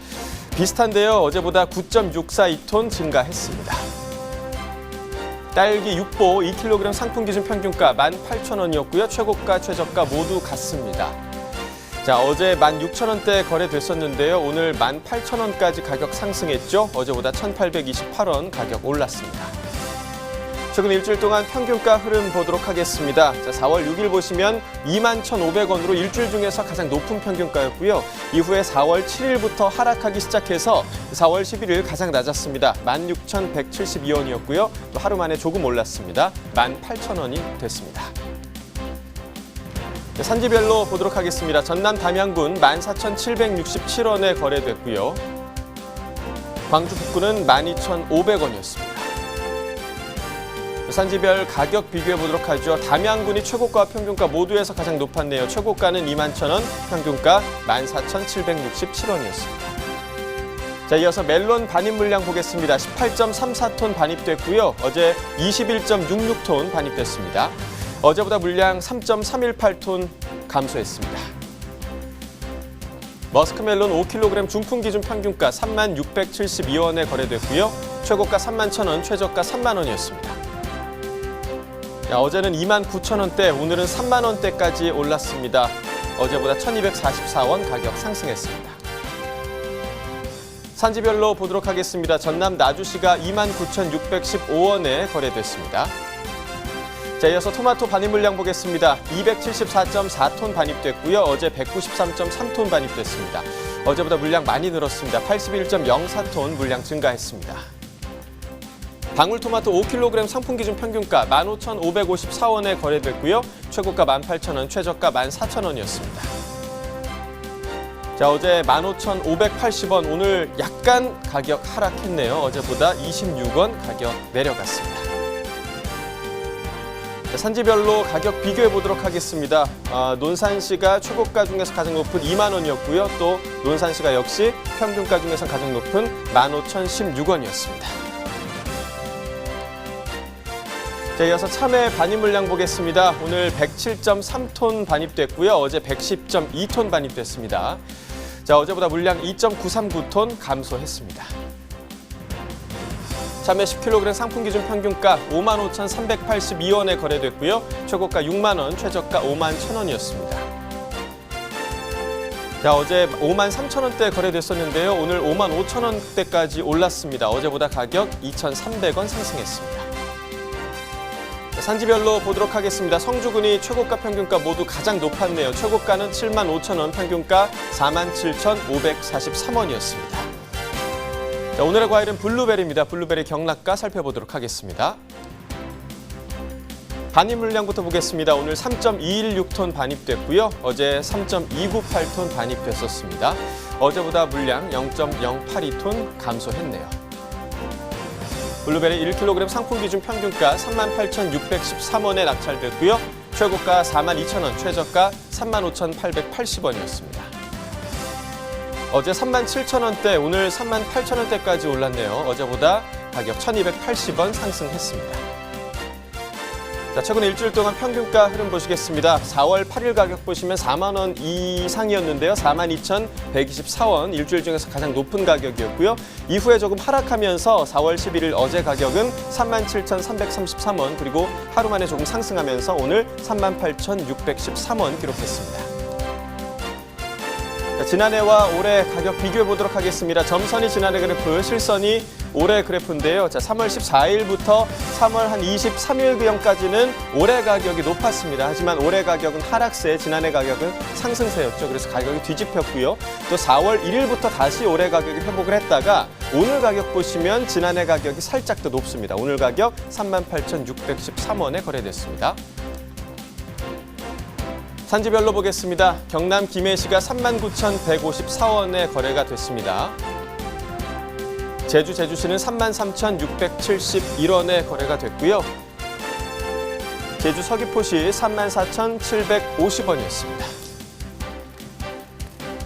비슷한데요. 어제보다 9.642톤 증가했습니다. 딸기 6보 2kg 상품 기준 평균가 18,000원이었고요. 최고가, 최저가 모두 같습니다. 자, 어제 16,000원대 거래됐었는데요. 오늘 18,000원까지 가격 상승했죠. 어제보다 1,828원 가격 올랐습니다. 최근 일주일 동안 평균가 흐름 보도록 하겠습니다. 자, 4월 6일 보시면 21,500원으로 일주일 중에서 가장 높은 평균가였고요. 이후에 4월 7일부터 하락하기 시작해서 4월 11일 가장 낮았습니다. 16,172원이었고요. 또 하루 만에 조금 올랐습니다. 18,000원이 됐습니다. 자, 산지별로 보도록 하겠습니다. 전남 담양군 14,767원에 거래됐고요. 광주 북구는 12,500원이었습니다. 산지별 가격 비교해 보도록 하죠. 담양군이 최고가와 평균가 모두에서 가장 높았네요. 최고가는 21,000원, 평균가 14,767원이었습니다. 자, 이어서 멜론 반입 물량 보겠습니다. 18.34톤 반입됐고요. 어제 21.66톤 반입됐습니다. 어제보다 물량 3.318톤 감소했습니다. 머스크멜론 5kg 중품 기준 평균가 36,672원에 거래됐고요. 최고가 31,000원, 최저가 30,000원이었습니다. 어제는 29,000원대, 오늘은 30,000원대까지 올랐습니다. 어제보다 1,244원 가격 상승했습니다. 산지별로 보도록 하겠습니다. 전남 나주시가 29,615원에 거래됐습니다. 자, 이어서 토마토 반입 물량 보겠습니다. 274.4톤 반입됐고요. 어제 193.3톤 반입됐습니다. 어제보다 물량 많이 늘었습니다. 81.04톤 물량 증가했습니다. 방울토마토 5kg 상품 기준 평균가 15,554원에 거래됐고요. 최고가 18,000원, 최저가 14,000원이었습니다. 자, 어제 15,580원, 오늘 약간 가격 하락했네요. 어제보다 26원 가격 내려갔습니다. 자, 산지별로 가격 비교해 보도록 하겠습니다. 논산시가 최고가 중에서 가장 높은 2만 원이었고요. 또 논산시가 역시 평균가 중에서 가장 높은 15,016원이었습니다. 자, 이어서 참외 반입 물량 보겠습니다. 오늘 107.3톤 반입됐고요. 어제 110.2톤 반입됐습니다. 자, 어제보다 물량 2.939톤 감소했습니다. 참외 10kg 상품 기준 평균가 55,382원에 거래됐고요. 최고가 6만 원, 최저가 51,000원이었습니다. 자, 어제 53,000원대 거래됐었는데요. 오늘 55,000원대까지 올랐습니다. 어제보다 가격 2,300원 상승했습니다. 산지별로 보도록 하겠습니다. 성주군이 최고가 평균가 모두 가장 높았네요. 최고가는 75,000원, 평균가 47,543원이었습니다. 자, 오늘의 과일은 블루베리입니다. 블루베리 경락가 살펴보도록 하겠습니다. 반입 물량부터 보겠습니다. 오늘 3.216톤 반입됐고요. 어제 3.298톤 반입됐었습니다. 어제보다 물량 0.082톤 감소했네요. 블루베리 1kg 상품 기준 평균가 38,613원에 낙찰됐고요. 최고가 42,000원, 최저가 35,880원이었습니다. 어제 37,000원대, 오늘 38,000원대까지 올랐네요. 어제보다 가격 1,280원 상승했습니다. 자, 최근 일주일 동안 평균가 흐름 보시겠습니다. 4월 8일 가격 보시면 4만 원 이상이었는데요. 42,124원, 일주일 중에서 가장 높은 가격이었고요. 이후에 조금 하락하면서 4월 11일 어제 가격은 37,333원, 그리고 하루 만에 조금 상승하면서 오늘 38,613원 기록했습니다. 자, 지난해와 올해 가격 비교해 보도록 하겠습니다. 점선이 지난해 그래프, 실선이 올해 그래프인데요. 자, 3월 14일부터 3월 한 23일경까지는 올해 가격이 높았습니다. 하지만 올해 가격은 하락세, 지난해 가격은 상승세였죠. 그래서 가격이 뒤집혔고요. 또 4월 1일부터 다시 올해 가격이 회복을 했다가 오늘 가격 보시면 지난해 가격이 살짝 더 높습니다. 오늘 가격 38,613원에 거래됐습니다. 산지별로 보겠습니다. 경남 김해시가 39,154원에 거래가 됐습니다. 제주시는 33,671원에 거래가 됐고요. 제주 서귀포시 34,750원이었습니다.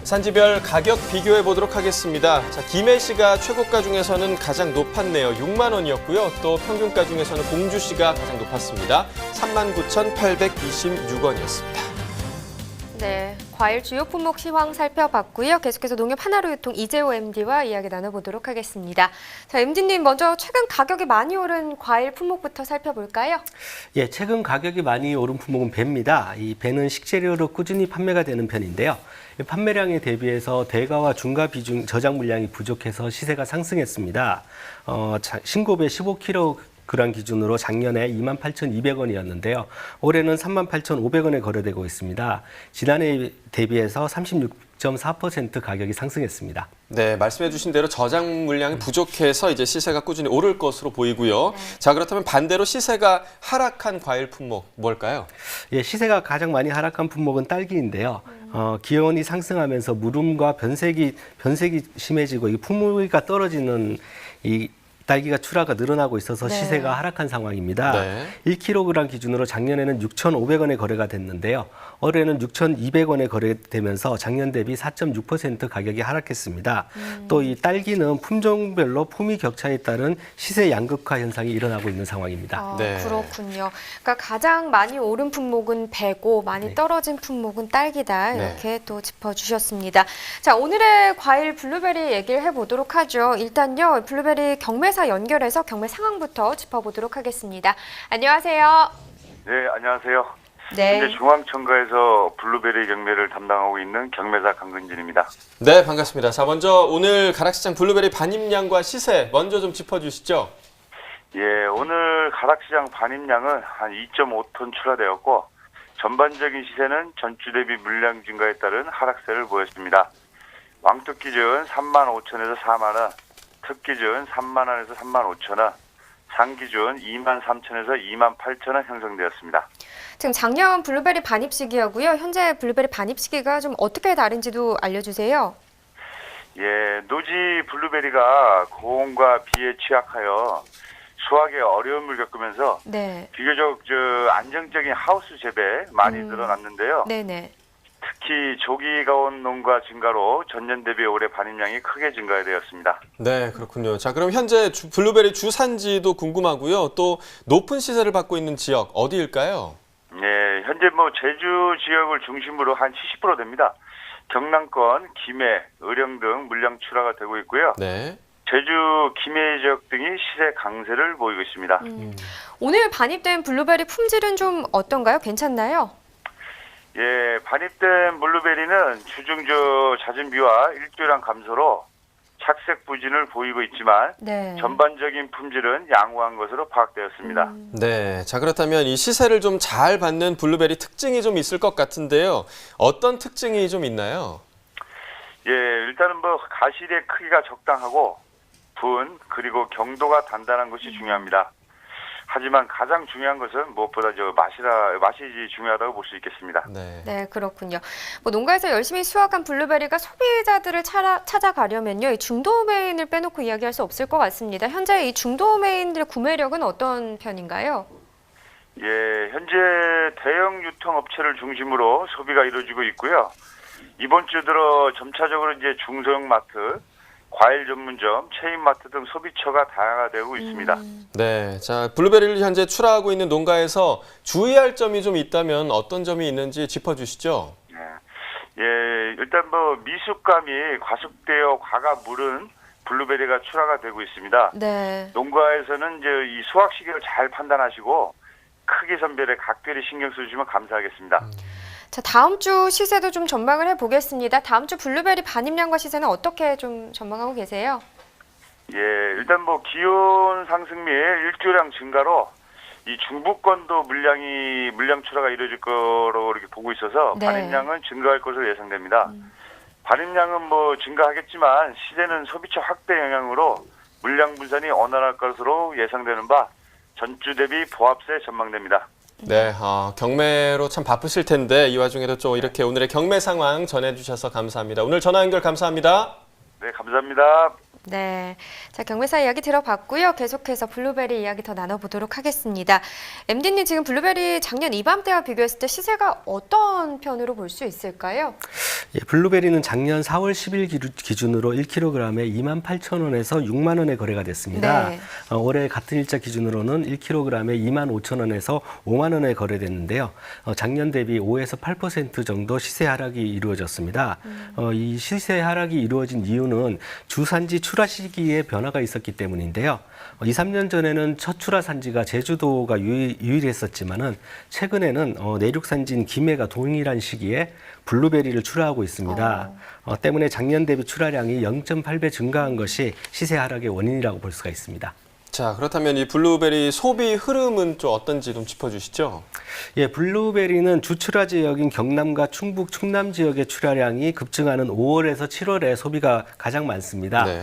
산지별 가격 비교해 보도록 하겠습니다. 자, 김해시가 최고가 중에서는 가장 높았네요. 6만 원이었고요. 또 평균가 중에서는 공주시가 가장 높았습니다. 39,826원이었습니다. 네, 과일 주요 품목 시황 살펴봤고요. 계속해서 농협 하나로유통 이재호 MD와 이야기 나눠보도록 하겠습니다. 자, MD님 먼저 최근 가격이 많이 오른 과일 품목부터 살펴볼까요? 예, 최근 가격이 많이 오른 품목은 배입니다. 이 배는 식재료로 꾸준히 판매가 되는 편인데요. 판매량에 대비해서 대가와 중가 비중 저장 물량이 부족해서 시세가 상승했습니다. 신고배 15kg 기준으로 작년에 28,200원이었는데요. 올해는 38,500원에 거래되고 있습니다. 지난해 대비해서 36.4% 가격이 상승했습니다. 네, 말씀해 주신 대로 저장 물량이 부족해서 이제 시세가 꾸준히 오를 것으로 보이고요. 자, 그렇다면 반대로 시세가 하락한 과일 품목 뭘까요? 예, 시세가 가장 많이 하락한 품목은 딸기인데요. 기온이 상승하면서 무름과 변색이 심해지고 이 풍미가 떨어지는 이 딸기가 출하가 늘어나고 있어서 네. 시세가 하락한 상황입니다. 네. 1kg 기준으로 작년에는 6,500원에 거래가 됐는데요. 올해는 6,200원에 거래되면서 작년 대비 4.6% 가격이 하락했습니다. 또 이 딸기는 품종별로 품위 격차에 따른 시세 양극화 현상이 일어나고 있는 상황입니다. 네. 그렇군요. 그러니까 가장 많이 오른 품목은 배고 많이 떨어진 품목은 딸기다. 이렇게 또 짚어주셨습니다. 자, 오늘의 과일 블루베리 얘기를 해보도록 하죠. 일단요, 블루베리 경매사 연결해서 경매 상황부터 짚어보도록 하겠습니다. 안녕하세요. 네, 안녕하세요. 네. 현재 중앙청가에서 블루베리 경매를 담당하고 있는 경매사 강근진입니다. 네, 반갑습니다. 자, 먼저 오늘 가락시장 블루베리 반입량과 시세 먼저 좀 짚어주시죠. 예, 오늘 가락시장 반입량은 한 2.5톤 출하되었고 전반적인 시세는 전주 대비 물량 증가에 따른 하락세를 보였습니다. 왕특 기준 35,000원에서 4만 원, 특 기준 3만 원에서 3만 5천 원, 상 기준 2만 3천에서 2만 8천 원 형성되었습니다. 지금 작년 블루베리 반입 시기하고요. 현재 블루베리 반입 시기가 좀 어떻게 다른지도 알려주세요. 예, 노지 블루베리가 고온과 비에 취약하여 수확에 어려움을 겪으면서 네. 비교적 안정적인 하우스 재배 많이 늘어났는데요. 네네. 특히 조기 가온 농가 증가로 전년 대비 올해 반입량이 크게 증가되었습니다. 네, 그렇군요. 자, 그럼 현재 블루베리 주산지도 궁금하고요. 또 높은 시세를 받고 있는 지역 어디일까요? 네, 현재 제주 지역을 중심으로 한 70% 됩니다. 경남권, 김해, 의령 등 물량 출하가 되고 있고요. 네. 제주, 김해 지역 등이 시세 강세를 보이고 있습니다. 오늘 반입된 블루베리 품질은 좀 어떤가요? 괜찮나요? 예, 반입된 블루베리는 주중 잦은 비와 일교량 감소로 착색 부진을 보이고 있지만 네. 전반적인 품질은 양호한 것으로 파악되었습니다. 네, 자, 그렇다면 이 시세를 좀 잘 받는 블루베리 특징이 좀 있을 것 같은데요. 어떤 특징이 좀 있나요? 예, 일단은 가실의 크기가 적당하고 분 그리고 경도가 단단한 것이 중요합니다. 하지만 가장 중요한 것은 무엇보다 맛이 중요하다고 볼 수 있겠습니다. 네. 네, 그렇군요. 농가에서 열심히 수확한 블루베리가 소비자들을 찾아가려면요, 이 중도메인을 빼놓고 이야기할 수 없을 것 같습니다. 현재 이 중도메인들의 구매력은 어떤 편인가요? 예, 현재 대형 유통업체를 중심으로 소비가 이루어지고 있고요. 이번 주 들어 점차적으로 이제 중소형 마트, 과일 전문점, 체인마트 등 소비처가 다양화되고 있습니다. 네, 자, 블루베리를 현재 출하하고 있는 농가에서 주의할 점이 좀 있다면 어떤 점이 있는지 짚어주시죠. 예, 일단 미숙감이 과속되어 과가 무른 블루베리가 출하가 되고 있습니다. 네. 농가에서는 이제 이 수확 시기를 잘 판단하시고 크기 선별에 각별히 신경 써주시면 감사하겠습니다. 자, 다음 주 시세도 좀 전망을 해보겠습니다. 다음 주 블루베리 반입량과 시세는 어떻게 좀 전망하고 계세요? 예, 일단 뭐 기온 상승 및 일조량 증가로 이 중부권도 물량 출하가 이루어질 거로 이렇게 보고 있어서 네. 반입량은 증가할 것으로 예상됩니다. 반입량은 뭐 증가하겠지만 시세는 소비처 확대 영향으로 물량 분산이 원활할 것으로 예상되는 바 전주 대비 보합세 전망됩니다. 네, 경매로 참 바쁘실 텐데 이 와중에도 좀 이렇게 오늘의 경매 상황 전해주셔서 감사합니다. 오늘 전화 연결 감사합니다. 네, 감사합니다. 네, 자 경매사 이야기 들어봤고요. 계속해서 블루베리 이야기 더 나눠보도록 하겠습니다. MD님 지금 블루베리 작년 이맘때와 비교했을 때 시세가 어떤 편으로 볼 수 있을까요? 예, 블루베리는 작년 4월 10일 기준으로 1kg에 28,000원에서 6만 원에 거래가 됐습니다. 네. 올해 같은 일자 기준으로는 1kg에 25,000원에서 5만 원에 거래됐는데요. 작년 대비 5에서 8% 정도 시세 하락이 이루어졌습니다. 이 시세 하락이 이루어진 이유는 주산지 출하 시기에 변화가 있었기 때문인데요. 2, 3년 전에는 첫 출하 산지가 제주도가 유일했었지만은 최근에는 내륙 산지인 김해가 동일한 시기에 블루베리를 출하하고 있습니다. 때문에 작년 대비 출하량이 0.8배 증가한 것이 시세 하락의 원인이라고 볼 수가 있습니다. 자, 그렇다면 이 블루베리 소비 흐름은 좀 어떤지 좀 짚어주시죠. 예, 블루베리는 주출하 지역인 경남과 충북, 충남 지역의 출하량이 급증하는 5월에서 7월에 소비가 가장 많습니다. 네.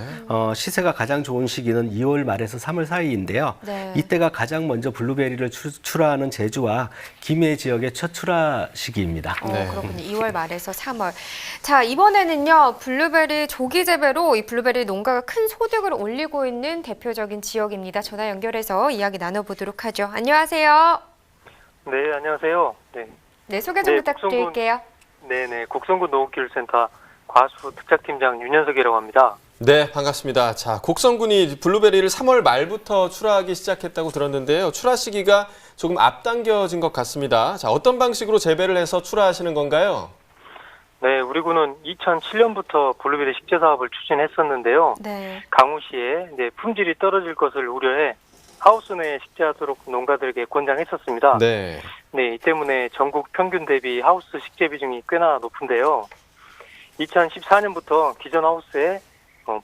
시세가 가장 좋은 시기는 2월 말에서 3월 사이인데요. 네. 이때가 가장 먼저 블루베리를 출하하는 제주와 김해 지역의 첫 출하 시기입니다. 네. 그렇군요. 2월 말에서 3월. 자, 이번에는요. 블루베리 조기 재배로 이 블루베리 농가가 큰 소득을 올리고 있는 대표적인 지역입니다. 전화 연결해서 이야기 나눠보도록 하죠. 안녕하세요. 네, 안녕하세요. 네, 소개 좀 부탁드릴게요. 네네, 곡성군 농업기술센터 과수 특작팀장 윤현석이라고 합니다. 네, 반갑습니다. 자, 곡성군이 블루베리를 3월 말부터 출하하기 시작했다고 들었는데요. 출하 시기가 조금 앞당겨진 것 같습니다. 자, 어떤 방식으로 재배를 해서 출하하시는 건가요? 네, 우리 군은 2007년부터 블루베리 식재 사업을 추진했었는데요. 네. 강우시에 품질이 떨어질 것을 우려해 하우스 내에 식재하도록 농가들에게 권장했었습니다. 네. 네, 이 때문에 전국 평균 대비 하우스 식재 비중이 꽤나 높은데요. 2014년부터 기존 하우스에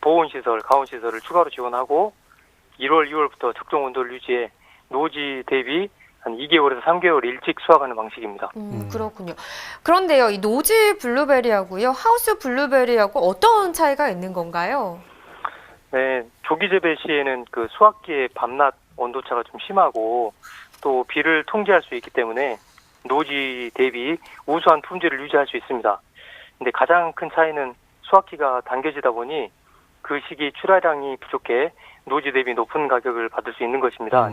보온시설, 가온시설을 추가로 지원하고 1월, 2월부터 적정 온도를 유지해 노지 대비 한 2개월에서 3개월 일찍 수확하는 방식입니다. 그렇군요. 그런데요, 이 노지 블루베리하고요, 하우스 블루베리하고 어떤 차이가 있는 건가요? 네, 조기 재배 시에는 그 수확기의 밤낮 온도차가 좀 심하고 또 비를 통제할 수 있기 때문에 노지 대비 우수한 품질을 유지할 수 있습니다. 근데 가장 큰 차이는 수확기가 당겨지다 보니 그 시기 출하량이 부족해 노지 대비 높은 가격을 받을 수 있는 것입니다.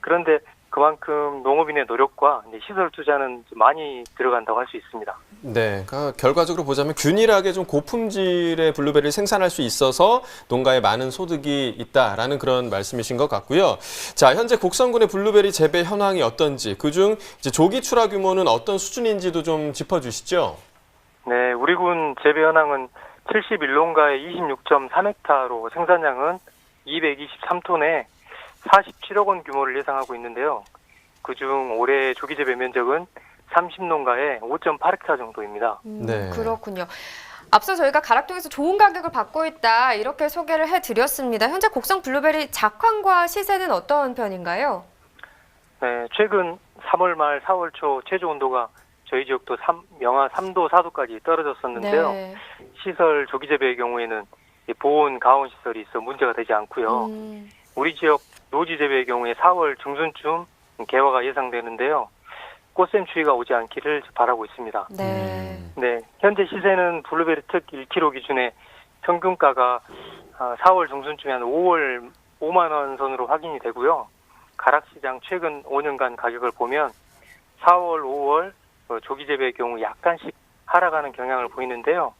그런데 그만큼 농업인의 노력과 시설 투자는 많이 들어간다고 할 수 있습니다. 네, 그러니까 결과적으로 보자면 균일하게 좀 고품질의 블루베리를 생산할 수 있어서 농가에 많은 소득이 있다라는 그런 말씀이신 것 같고요. 자, 현재 곡성군의 블루베리 재배 현황이 어떤지, 그중 이제 조기 출하 규모는 어떤 수준인지도 좀 짚어주시죠. 네, 우리 군 재배 현황은 71농가에 26.3헥타로 생산량은 223톤에 47억 원 규모를 예상하고 있는데요. 그중 올해 조기 재배 면적은 30농가에 5.8헥타 정도입니다. 네. 그렇군요. 앞서 저희가 가락동에서 좋은 가격을 받고 있다 이렇게 소개를 해드렸습니다. 현재 곡성 블루베리 작황과 시세는 어떤 편인가요? 네, 최근 3월 말 4월 초 최저 온도가 저희 지역도 영하 3도, 4도까지 떨어졌었는데요. 네. 시설 조기 재배의 경우에는 보온, 가온 시설이 있어 문제가 되지 않고요. 우리 지역 노지 재배의 경우에 4월 중순쯤 개화가 예상되는데요. 꽃샘 추위가 오지 않기를 바라고 있습니다. 네. 네, 현재 시세는 블루베리 특 1kg 기준에 평균가가 4월 중순쯤에 한 5만 원 선으로 확인이 되고요. 가락시장 최근 5년간 가격을 보면 4월, 5월 조기 재배의 경우 약간씩 하락하는 경향을 보이는데요.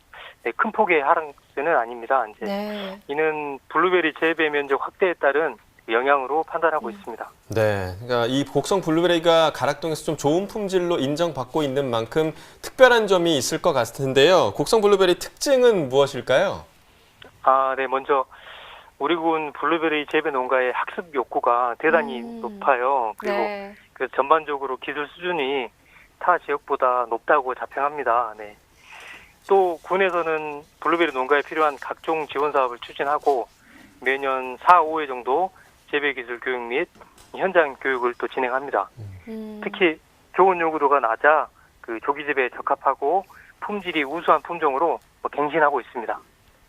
네, 큰 폭의 하락세는 아닙니다. 이제 네. 이는 블루베리 재배 면적 확대에 따른 영향으로 판단하고 있습니다. 네, 그러니까 이 곡성 블루베리가 가락동에서 좀 좋은 품질로 인정받고 있는 만큼 특별한 점이 있을 것 같은데요. 곡성 블루베리 특징은 무엇일까요? 네, 먼저 우리 군 블루베리 재배 농가의 학습 욕구가 대단히 높아요. 그리고 네. 그 전반적으로 기술 수준이 타 지역보다 높다고 자평합니다. 네. 또 군에서는 블루베리 농가에 필요한 각종 지원 사업을 추진하고 매년 4, 5회 정도 재배기술 교육 및 현장 교육을 또 진행합니다. 특히 교원 요구도가 낮아 그 조기 재배에 적합하고 품질이 우수한 품종으로 갱신하고 있습니다.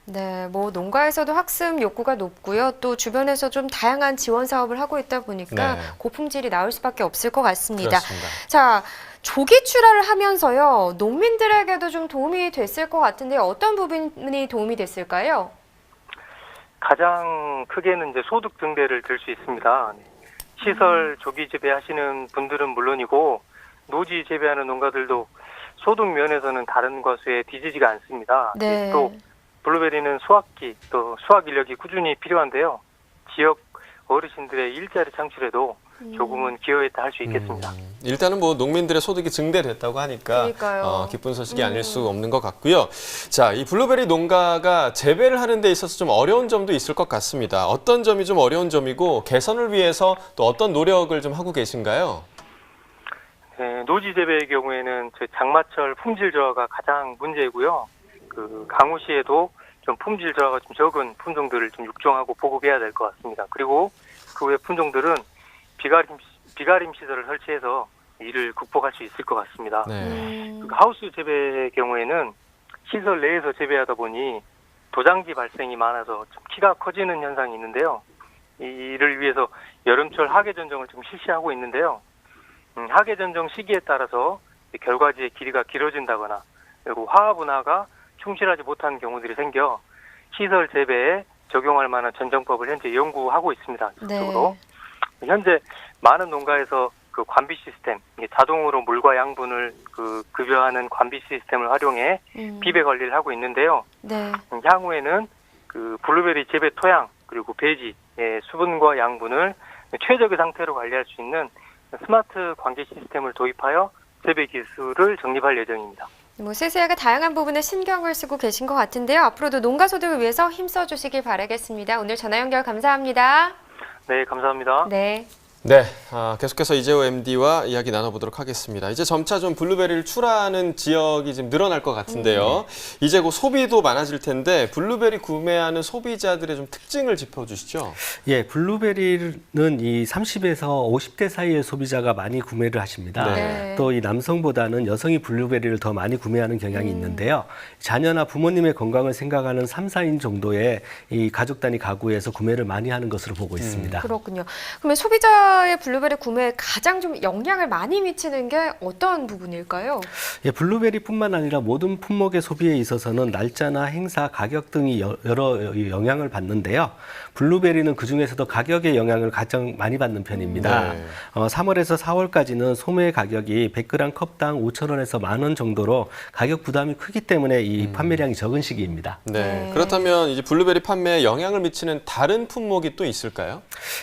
네, 뭐 농가에서도 학습 욕구가 높고요. 또 주변에서 좀 다양한 지원 사업을 하고 있다 보니까 네. 고품질이 나올 수밖에 없을 것 같습니다. 그렇습니다. 자, 조기 출하를 하면서요. 농민들에게도 좀 도움이 됐을 것 같은데 어떤 부분이 도움이 됐을까요? 가장 크게는 이제 소득 증대를 들 수 있습니다. 시설 조기 재배하시는 분들은 물론이고 노지 재배하는 농가들도 소득 면에서는 다른 과수에 뒤지지가 않습니다. 네. 또 블루베리는 수확기 또 수확 인력이 꾸준히 필요한데요. 지역 어르신들의 일자리 창출에도 조금은 기여했다 할 수 있겠습니다. 일단은 뭐 농민들의 소득이 증대됐다고 하니까 그러니까요. 기쁜 소식이 아닐 수 없는 것 같고요. 자, 이 블루베리 농가가 재배를 하는 데 있어서 좀 어려운 점도 있을 것 같습니다. 어떤 점이 좀 어려운 점이고 개선을 위해서 또 어떤 노력을 좀 하고 계신가요? 네, 노지 재배의 경우에는 장마철 품질 저하가 가장 문제이고요. 그 강우시에도 좀 품질 저하가 좀 적은 품종들을 좀 육종하고 보급해야 될 것 같습니다. 그리고 그 외 품종들은 비가림 시설을 설치해서 이를 극복할 수 있을 것 같습니다. 네. 그 하우스 재배의 경우에는 시설 내에서 재배하다 보니 도장지 발생이 많아서 좀 키가 커지는 현상이 있는데요. 이를 위해서 여름철 하계 전정을 좀 실시하고 있는데요. 하계 전정 시기에 따라서 결과지의 길이가 길어진다거나 그리고 화합 운하가 충실하지 못한 경우들이 생겨 시설 재배에 적용할 만한 전정법을 현재 연구하고 있습니다. 적극적으로. 네. 현재 많은 농가에서 그 관비 시스템, 자동으로 물과 양분을 급여하는 관비 시스템을 활용해 비배 관리를 하고 있는데요. 네. 향후에는 그 블루베리 재배 토양 그리고 배지의 수분과 양분을 최적의 상태로 관리할 수 있는 스마트 관계 시스템을 도입하여 재배 기술을 정립할 예정입니다. 뭐 세세하게 다양한 부분에 신경을 쓰고 계신 것 같은데요. 앞으로도 농가 소득을 위해서 힘써 주시길 바라겠습니다. 오늘 전화 연결 감사합니다. 네, 감사합니다. 네. 네, 계속해서 이재호 MD와 이야기 나눠보도록 하겠습니다. 이제 점차 좀 블루베리를 출하하는 지역이 좀 늘어날 것 같은데요. 이제 곧 소비도 많아질 텐데 블루베리 구매하는 소비자들의 좀 특징을 짚어주시죠. 예, 블루베리는 이 30에서 50대 사이의 소비자가 많이 구매를 하십니다. 네. 또 이 남성보다는 여성이 블루베리를 더 많이 구매하는 경향이 있는데요. 자녀나 부모님의 건강을 생각하는 3, 4인 정도의 이 가족 단위 가구에서 구매를 많이 하는 것으로 보고 있습니다. 그렇군요. 그러면 소비자의 블루베리 구매에 가장 좀 영향을 많이 미치는 게 어떤 부분일까요? 예, 블루베리뿐만 아니라 모든 품목의 소비에 있어서는 날짜나 행사, 가격 등이 여러 영향을 받는데요. 블루베리는 그중에서도 가격의 영향을 가장 많이 받는 편입니다. 네. 3월에서 4월까지는 소매 가격이 100g 컵당 5,000원에서 10,000원 정도로 가격 부담이 크기 때문에 이 판매량이 적은 시기입니다. 네. 그렇다면 이제 블루베리 판매에 영향을 미치는 다른 품목이 또 있을까요?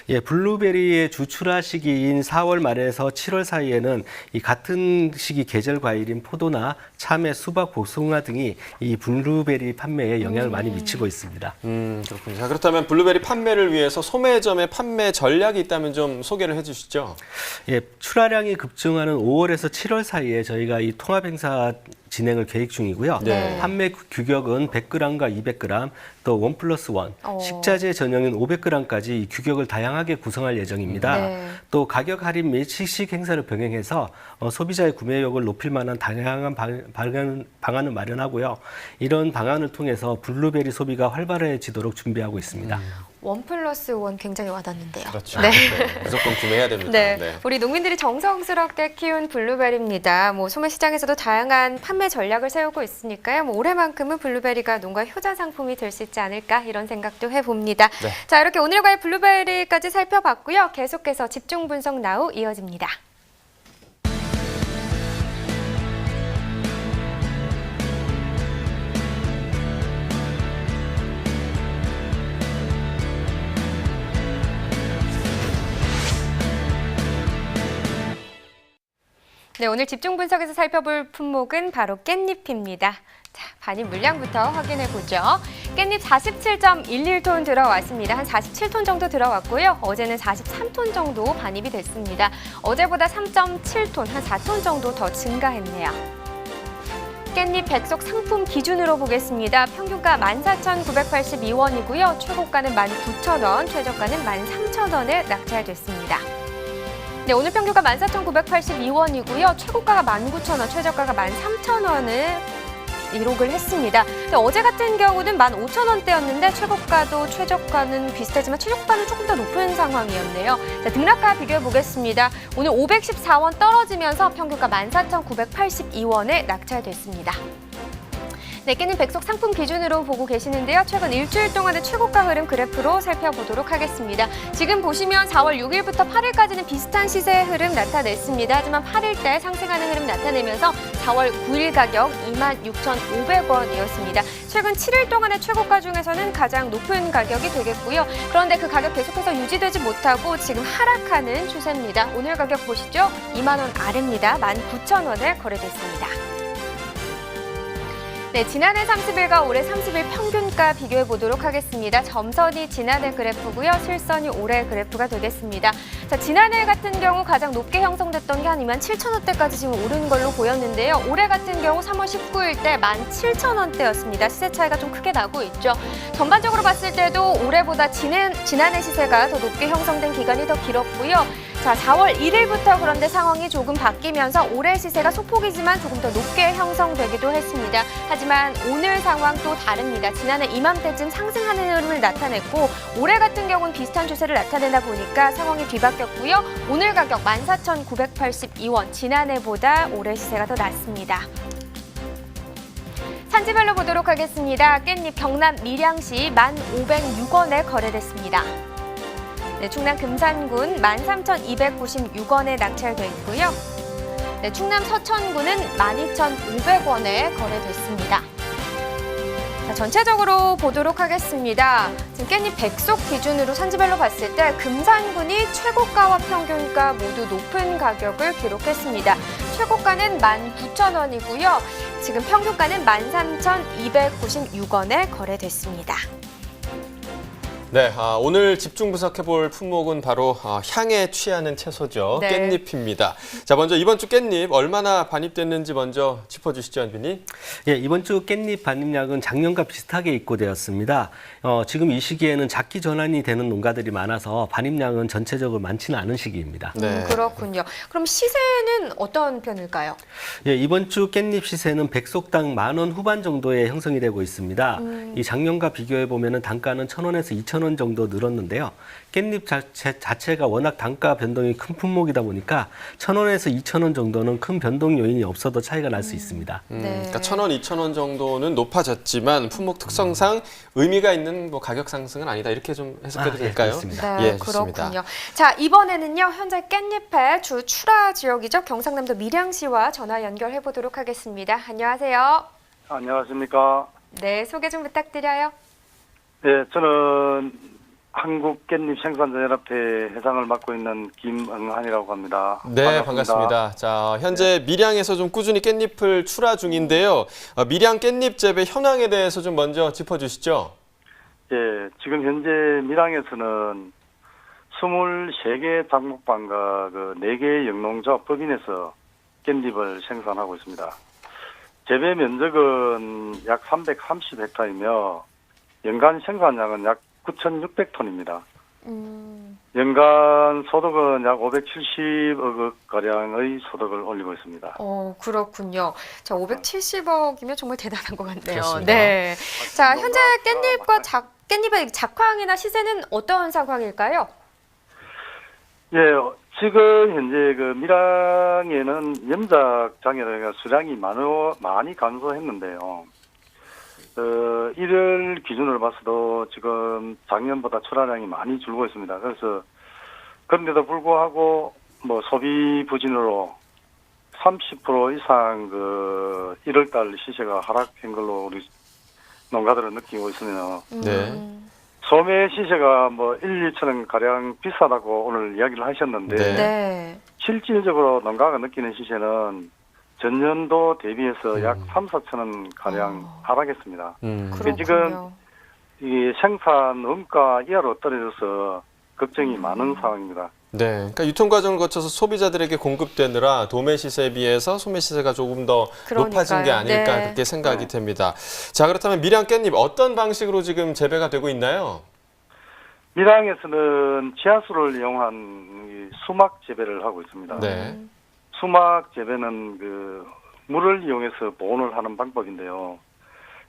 예, 블루베리의 주출하 시기인 4월 말에서 7월 사이에는 이 같은 시기 계절 과일인 포도나 참외, 수박, 복숭아 등이 이 블루베리 판매에 영향을 많이 미치고 있습니다. 그렇군요. 자, 그렇다면 블루베리 판매를 위해서 소매점의 판매 전략이 있다면 좀 소개를 해주시죠. 예, 출하량이 급증하는 5월에서 7월 사이에 저희가 이 통합 행사 진행을 계획 중이고요. 네. 판매 규격은 100g과 200g, 또 1+1, 식자재 전용인 500g까지 이 규격을 다양하게 구성할 예정입니다. 네. 또 가격 할인 및 식식 행사를 병행해서 소비자의 구매욕을 높일 만한 다양한 방안을 마련하고요. 이런 방안을 통해서 블루베리 소비가 활발해지도록 준비하고 있습니다. 1+1 굉장히 와닿는데요. 그렇죠. 네. 네. 무조건 구매해야 됩니다. 네. 네. 우리 농민들이 정성스럽게 키운 블루베리입니다. 뭐 소매 시장에서도 다양한 판매 전략을 세우고 있으니까요. 뭐 올해만큼은 블루베리가 농가 효자 상품이 될 수 있지 않을까 이런 생각도 해봅니다. 네. 자, 이렇게 오늘과의 블루베리까지 살펴봤고요. 계속해서 집중 분석 나우 이어집니다. 네, 오늘 집중 분석에서 살펴볼 품목은 바로 깻잎입니다. 반입 물량부터 확인해 보죠. 깻잎 47.11톤 들어왔습니다. 한 47톤 정도 들어왔고요. 어제는 43톤 정도 반입이 됐습니다. 어제보다 3.7톤, 한 4톤 정도 더 증가했네요. 깻잎 백속 상품 기준으로 보겠습니다. 평균가 14,982원이고요. 최고가는 19,000원, 최저가는 13,000원에 낙찰됐습니다. 네, 오늘 평균가 14,982원이고요. 최고가가 19,000원, 최저가가 13,000원을 기록을 했습니다. 어제 같은 경우는 15,000원대였는데 최고가도 최저가는 비슷하지만 최저가는 조금 더 높은 상황이었네요. 자, 등락가 비교해 보겠습니다. 오늘 514원 떨어지면서 평균가 14,982원에 낙찰됐습니다. 네, 깻잎 백속 상품 기준으로 보고 계시는데요. 최근 일주일 동안의 최고가 흐름 그래프로 살펴보도록 하겠습니다. 지금 보시면 4월 6일부터 8일까지는 비슷한 시세 흐름 나타냈습니다. 하지만 8일 때 상승하는 흐름 나타내면서 4월 9일 가격 26,500원이었습니다. 최근 7일 동안의 최고가 중에서는 가장 높은 가격이 되겠고요. 그런데 그 가격 계속해서 유지되지 못하고 지금 하락하는 추세입니다. 오늘 가격 보시죠. 2만 원 아래입니다. 19,000원에 거래됐습니다. 네, 지난해 30일과 올해 30일 평균가 비교해 보도록 하겠습니다. 점선이 지난해 그래프고요. 실선이 올해 그래프가 되겠습니다. 자, 지난해 같은 경우 가장 높게 형성됐던 게 한 27,000원대까지 지금 오른 걸로 보였는데요. 올해 같은 경우 3월 19일 때 17,000원대였습니다. 시세 차이가 좀 크게 나고 있죠. 전반적으로 봤을 때도 올해보다 지난해 시세가 더 높게 형성된 기간이 더 길었고요. 자, 4월 1일부터 그런데 상황이 조금 바뀌면서 올해 시세가 소폭이지만 조금 더 높게 형성되기도 했습니다. 하지만 오늘 상황 또 다릅니다. 지난해 이맘때쯤 상승하는 흐름을 나타냈고 올해 같은 경우는 비슷한 추세를 나타내다 보니까 상황이 뒤바뀌었고요. 오늘 가격 14,982원, 지난해보다 올해 시세가 더 낮습니다. 산지별로 보도록 하겠습니다. 깻잎 경남 밀양시 1,506원에 거래됐습니다. 네, 충남 금산군 13,296원에 낙찰돼 있고요. 네, 충남 서천군은 12,500원에 거래됐습니다. 자, 전체적으로 보도록 하겠습니다. 지금 깻잎 백속 기준으로 산지별로 봤을 때 금산군이 최고가와 평균가 모두 높은 가격을 기록했습니다. 최고가는 19,000원이고요. 지금 평균가는 13,296원에 거래됐습니다. 네, 오늘 집중 분석해볼 품목은 바로 향에 취하는 채소죠. 네. 깻잎입니다. 자, 먼저 이번 주 깻잎 얼마나 반입됐는지 먼저 짚어주시죠, 한빈님. 예, 이번 주 깻잎 반입량은 작년과 비슷하게 입고되었습니다. 지금 이 시기에는 작기 전환이 되는 농가들이 많아서 반입량은 전체적으로 많지는 않은 시기입니다. 네. 그렇군요. 그럼 시세는 어떤 편일까요? 예, 이번 주 깻잎 시세는 백속당 10,000원 후반 정도에 형성이 되고 있습니다. 이 작년과 비교해 보면은 단가는 1,000원에서 2,000원 정도 늘었는데요. 깻잎 자체가 워낙 단가 변동이 큰 품목이다 보니까 1,000원에서 2,000원 정도는 큰 변동 요인이 없어도 차이가 날 수 있습니다. 네. 그러니까 1,000원, 2,000원 정도는 높아졌지만 품목 특성상 의미가 있는 가격 상승은 아니다. 이렇게 좀 해석해도 될까요? 그렇습니다. 네, 예, 좋습니다. 그렇군요. 자, 이번에는요. 현재 깻잎의 주 출하 지역이죠. 경상남도 밀양시와 전화 연결해 보도록 하겠습니다. 안녕하세요. 안녕하십니까. 네, 소개 좀 부탁드려요. 네, 저는 한국 깻잎 생산자연합회 회장을 맡고 있는 김응한이라고 합니다. 네, 반갑습니다. 자, 현재 밀양에서 좀 꾸준히 깻잎을 출하 중인데요. 밀양 깻잎 재배 현황에 대해서 좀 먼저 짚어주시죠. 예, 지금 현재 밀양에서는 23개 작목방과 4개의 영농조합 법인에서 깻잎을 생산하고 있습니다. 재배 면적은 약 330헥타르이며 연간 생산량은 약 9,600톤입니다. 연간 소득은 약 570억 가량의 소득을 올리고 있습니다. 그렇군요. 자, 570억이면 정말 대단한 것 같네요. 그렇습니다. 네. 자, 현재 깻잎의 작황이나 시세는 어떤 상황일까요? 예, 지금 현재 밀양에는 염작 장애가 수량이 많이 감소했는데요. 1월 기준으로 봐서도 지금 작년보다 출하량이 많이 줄고 있습니다. 그래서 그런데도 불구하고 소비 부진으로 30% 이상 1월달 시세가 하락한 걸로 우리 농가들은 느끼고 있으며 네. 소매 시세가 1, 2천 원 가량 비싸다고 오늘 이야기를 하셨는데 네. 실질적으로 농가가 느끼는 시세는 전년도 대비해서 약 3, 4천 원 가량 하락했습니다. 그렇군요. 지금 이 생산 원가 이하로 떨어져서 걱정이 많은 상황입니다. 네, 그러니까 유통 과정을 거쳐서 소비자들에게 공급되느라 도매 시세에 비해서 소매 시세가 조금 더 높아진 게 아닐까 네. 그렇게 생각이 됩니다. 자, 그렇다면 밀양 깻잎 어떤 방식으로 지금 재배가 되고 있나요? 밀양에서는 지하수를 이용한 이 수막 재배를 하고 있습니다. 네. 수막 재배는 그 물을 이용해서 보온을 하는 방법인데요.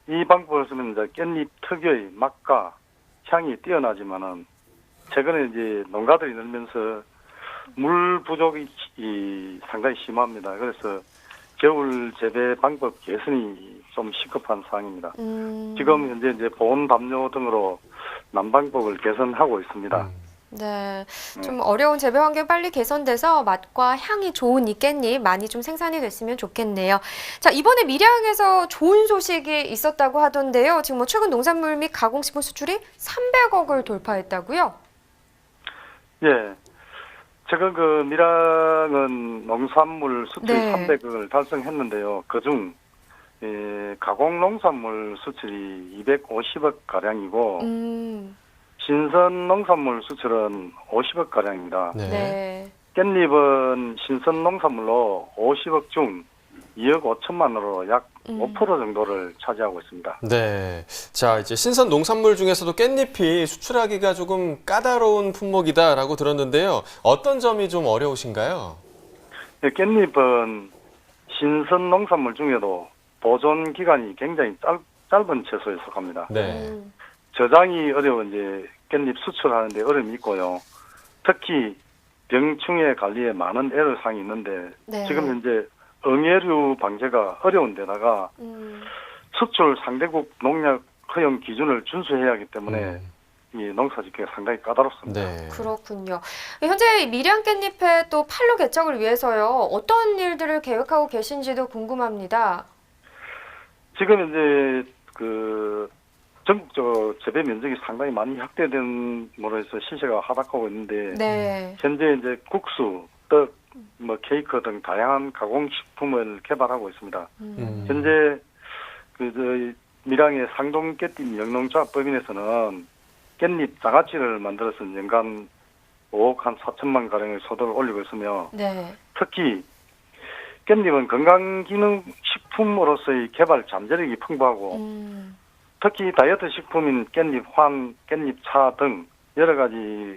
이 방법을 쓰면 이제 깻잎 특유의 맛과 향이 뛰어나지만은 최근에 이제 농가들이 늘면서 물 부족이 상당히 심합니다. 그래서 겨울 재배 방법 개선이 좀 시급한 상황입니다. 지금 현재 이제 보온 담요 등으로 난방법을 개선하고 있습니다. 네, 좀 어려운 재배 환경 빨리 개선돼서 맛과 향이 좋은 이 깻잎 많이 좀 생산이 됐으면 좋겠네요. 자, 이번에 밀양에서 좋은 소식이 있었다고 하던데요. 지금 뭐 최근 농산물 및 가공식품 수출이 300억을 돌파했다고요? 예. 최근 그 밀양은 농산물 수출 네. 300억을 달성했는데요. 그중 가공 농산물 수출이 250억 가량이고 신선 농산물 수출은 50억 가량입니다. 네. 네. 깻잎은 신선 농산물로 50억 중 2억 5천만 원으로 약 5% 정도를 차지하고 있습니다. 네. 자, 이제 신선 농산물 중에서도 깻잎이 수출하기가 조금 까다로운 품목이다라고 들었는데요. 어떤 점이 좀 어려우신가요? 네, 깻잎은 신선 농산물 중에도 보존 기간이 굉장히 짧은 채소에 속합니다. 네. 저장이 어려운 이제 깻잎 수출하는데 어려움이 있고요. 특히 병충해 관리에 많은 애로사항이 있는데 네. 지금 현재 응애류 방제가 어려운 데다가 수출 상대국 농약 허용 기준을 준수해야 하기 때문에 이 농사짓기가 상당히 까다롭습니다. 네. 그렇군요. 현재 밀양 깻잎의 또 판로 개척을 위해서요. 어떤 일들을 계획하고 계신지도 궁금합니다. 지금 현재 그 전국적으로 재배 면적이 상당히 많이 확대됨으로 해서 시세가 하락하고 있는데 네. 현재 이제 국수, 떡, 뭐 케이크 등 다양한 가공식품을 개발하고 있습니다. 현재 그 밀양의 상동 깻잎 영농조합법인에서는 깻잎 장아찌를 만들어서 연간 5억 한 4천만 가량의 소득을 올리고 있으며 네. 특히 깻잎은 건강기능식품으로서의 개발 잠재력이 풍부하고 특히 다이어트 식품인 깻잎 환, 깻잎차 등 여러 가지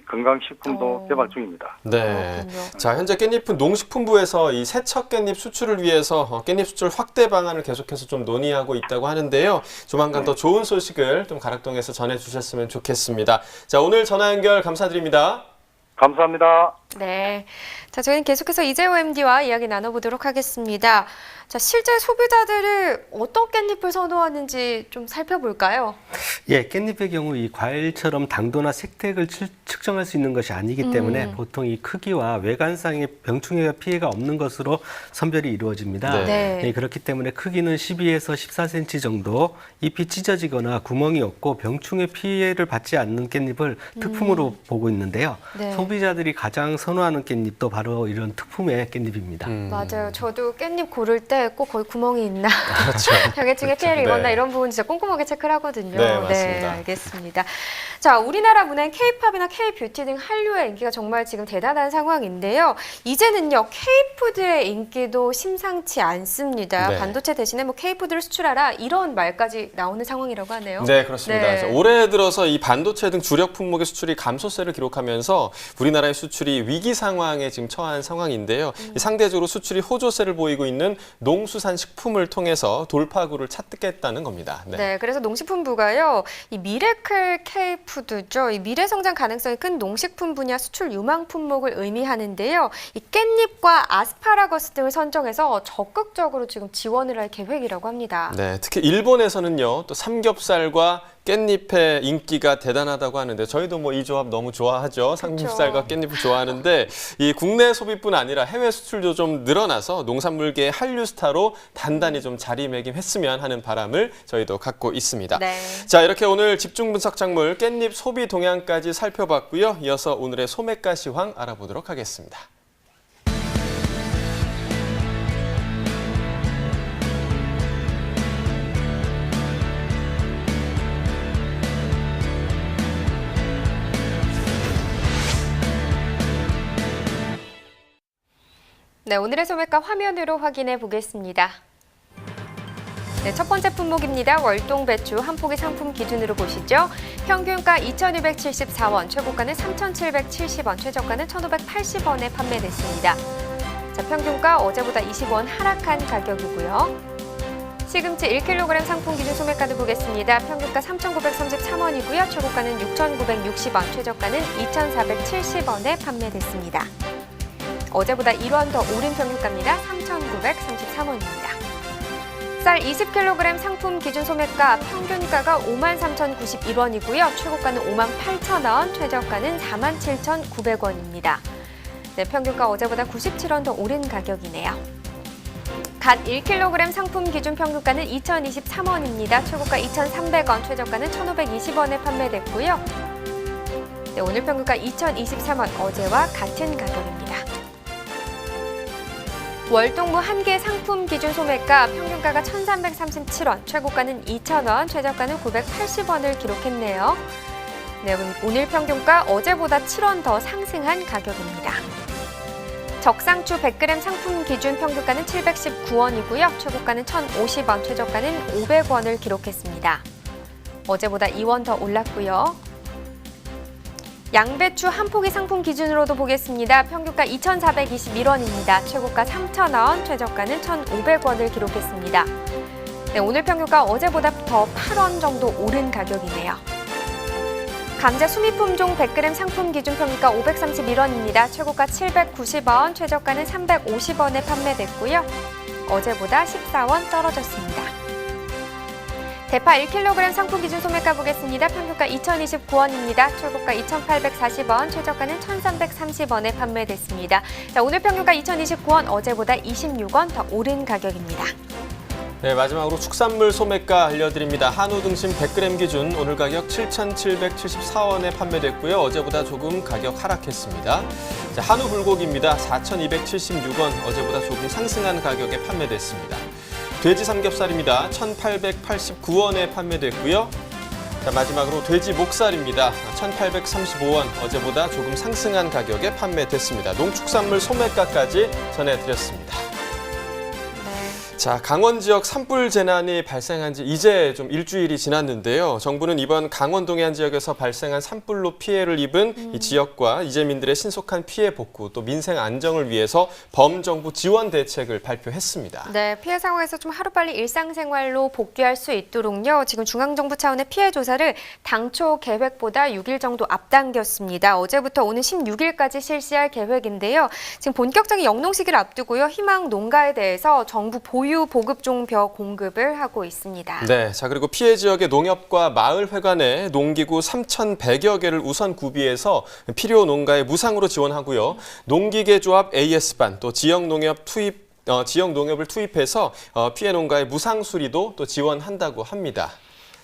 건강식품도 개발 중입니다. 네. 그렇군요. 자, 현재 깻잎은 농식품부에서 이 세척 깻잎 수출을 위해서 깻잎 수출 확대 방안을 계속해서 좀 논의하고 있다고 하는데요. 조만간 더 좋은 소식을 좀 가락동에서 전해주셨으면 좋겠습니다. 자, 오늘 전화 연결 감사드립니다. 감사합니다. 네. 자, 저희는 계속해서 이재호 MD와 이야기 나눠보도록 하겠습니다. 자, 실제 소비자들은 어떤 깻잎을 선호하는지 좀 살펴볼까요? 예, 깻잎의 경우 이 과일처럼 당도나 색택을 측정할 수 있는 것이 아니기 때문에 보통 이 크기와 외관상의 병충해가 피해가 없는 것으로 선별이 이루어집니다. 네. 네. 그렇기 때문에 크기는 12에서 14cm 정도, 잎이 찢어지거나 구멍이 없고 병충해 피해를 받지 않는 깻잎을 특품으로 보고 있는데요. 네. 소비자들이 가장 선호하는 깻잎도 바로 이런 특품의 깻잎입니다. 맞아요. 저도 깻잎 고를 때 꼭 거기 구멍이 있나, 그렇죠. 병해충에 피해를 입었나 네. 이런 부분 진짜 꼼꼼하게 체크를 하거든요. 네, 맞습니다. 알겠습니다. 자, 우리나라 문화인 K-팝이나 K-뷰티 등 한류의 인기가 정말 지금 대단한 상황인데요. 이제는요, K-푸드의 인기도 심상치 않습니다. 네. 반도체 대신에 뭐 K-푸드를 수출하라 이런 말까지 나오는 상황이라고 하네요. 네, 그렇습니다. 네. 자, 올해 들어서 이 반도체 등 주력 품목의 수출이 감소세를 기록하면서 우리나라의 수출이 위기 상황에 지금 처한 상황인데요. 이 상대적으로 수출이 호조세를 보이고 있는 농수산식품을 통해서 돌파구를 찾겠다는 겁니다. 네, 그래서 농식품부가요, 이 미래클 K푸드죠. 이 미래 성장 가능성이 큰 농식품 분야 수출 유망 품목을 의미하는데요. 이 깻잎과 아스파라거스 등을 선정해서 적극적으로 지금 지원을 할 계획이라고 합니다. 네, 특히 일본에서는요, 또 삼겹살과 깻잎의 인기가 대단하다고 하는데 저희도 뭐 이 조합 너무 좋아하죠. 삼겹살과 깻잎을 좋아하는데 이 국내 소비뿐 아니라 해외 수출도 좀 늘어나서 농산물계의 한류 스타로 단단히 좀 자리매김했으면 하는 바람을 저희도 갖고 있습니다. 네. 자, 이렇게 오늘 집중 분석 작물 깻잎 소비 동향까지 살펴봤고요. 이어서 오늘의 소매가 시황 알아보도록 하겠습니다. 네, 오늘의 소매가 화면으로 확인해 보겠습니다. 네, 첫 번째 품목입니다. 월동 배추 한 포기 상품 기준으로 보시죠. 평균가 2,274원, 최고가는 3,770원, 최저가는 1,580원에 판매됐습니다. 자, 평균가 어제보다 20원 하락한 가격이고요. 시금치 1kg 상품 기준 소매가를 보겠습니다. 평균가 3,933원이고요. 최고가는 6,960원, 최저가는 2,470원에 판매됐습니다. 어제보다 1원 더 오른 평균가입니다. 3,933원입니다. 쌀 20kg 상품 기준 소매가 평균가가 53,091원이고요. 최고가는 58,000원, 최저가는 47,900원입니다. 네, 평균가 어제보다 97원 더 오른 가격이네요. 갓 1kg 상품 기준 평균가는 2,023원입니다. 최고가 2,300원, 최저가는 1,520원에 판매됐고요. 네, 오늘 평균가 2,023원, 어제와 같은 가격입니다. 월동무 한 개 상품 기준 소매가 평균가가 1,337원, 최고가는 2,000원, 최저가는 980원을 기록했네요. 네, 오늘 평균가 어제보다 7원 더 상승한 가격입니다. 적상추 100g 상품 기준 평균가는 719원이고요. 최고가는 1,050원, 최저가는 500원을 기록했습니다. 어제보다 2원 더 올랐고요. 양배추 한 포기 상품 기준으로도 보겠습니다. 평균가 2,421원입니다. 최고가 3,000원, 최저가는 1,500원을 기록했습니다. 네, 오늘 평균가 어제보다 더 8원 정도 오른 가격이네요. 감자 수미품종 100g 상품 기준 평균가 531원입니다. 최고가 790원, 최저가는 350원에 판매됐고요. 어제보다 14원 떨어졌습니다. 대파 1kg 상품 기준 소매가 보겠습니다. 평균가 2,029원입니다. 최고가 2,840원, 최저가는 1,330원에 판매됐습니다. 자, 오늘 평균가 2,029원, 어제보다 26원 더 오른 가격입니다. 네, 마지막으로 축산물 소매가 알려드립니다. 한우 등심 100g 기준 오늘 가격 7,774원에 판매됐고요. 어제보다 조금 가격 하락했습니다. 자, 한우 불고기입니다. 4,276원, 어제보다 조금 상승한 가격에 판매됐습니다. 돼지 삼겹살입니다. 1,889원에 판매됐고요. 자, 마지막으로 돼지 목살입니다. 1,835원, 어제보다 조금 상승한 가격에 판매됐습니다. 농축산물 소매가까지 전해드렸습니다. 자, 강원 지역 산불 재난이 발생한 지 이제 좀 일주일이 지났는데요. 정부는 이번 강원 동해안 지역에서 발생한 산불로 피해를 입은 이 지역과 이재민들의 신속한 피해 복구, 또 민생 안정을 위해서 범정부 지원 대책을 발표했습니다. 네, 피해 상황에서 좀 하루빨리 일상생활로 복귀할 수 있도록요. 지금 중앙정부 차원의 피해 조사를 당초 계획보다 6일 정도 앞당겼습니다. 어제부터 오는 16일까지 실시할 계획인데요. 지금 본격적인 영농 시기를 앞두고요. 희망 농가에 대해서 정부 보유 보급종벼 공급을 하고 있습니다. 네, 자 그리고 피해 지역의 농협과 마을회관에 농기구 3,100여 개를 우선 구비해서 필요 농가에 무상으로 지원하고요. 농기계 조합 AS반 또 지역 농협을 투입해서 피해 농가의 무상 수리도 또 지원한다고 합니다.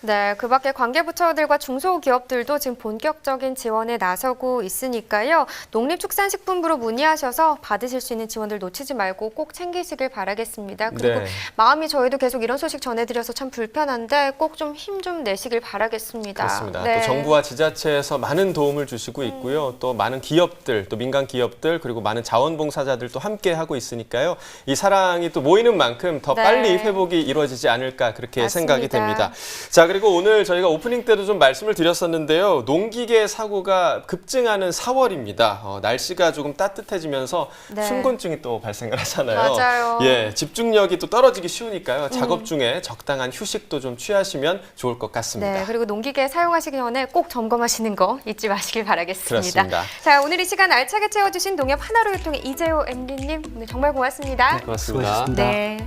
네, 그 밖에 관계부처들과 중소기업들도 지금 본격적인 지원에 나서고 있으니까요. 농림축산식품부로 문의하셔서 받으실 수 있는 지원들 놓치지 말고 꼭 챙기시길 바라겠습니다. 그리고 네. 마음이 저희도 계속 이런 소식 전해드려서 참 불편한데 꼭 좀 힘 좀 내시길 바라겠습니다. 그렇습니다. 네. 또 정부와 지자체에서 많은 도움을 주시고 있고요. 또 많은 기업들, 또 민간 기업들, 그리고 많은 자원봉사자들도 함께 하고 있으니까요. 이 사랑이 또 모이는 만큼 더 네. 빨리 회복이 이루어지지 않을까 그렇게 맞습니다. 생각이 됩니다. 자, 그리고 오늘 저희가 오프닝 때도 좀 말씀을 드렸었는데요. 농기계 사고가 급증하는 4월입니다. 날씨가 조금 따뜻해지면서 네. 순곤증이 또 발생을 하잖아요. 맞아요. 예, 집중력이 또 떨어지기 쉬우니까요. 작업 중에 적당한 휴식도 좀 취하시면 좋을 것 같습니다. 네, 그리고 농기계 사용하시기 전에 꼭 점검하시는 거 잊지 마시길 바라겠습니다. 그렇습니다. 자, 오늘 이 시간 알차게 채워주신 농협 하나로유통의 이재호 MD님 오늘 정말 고맙습니다. 네, 고맙습니다. 수고하셨습니다. 네.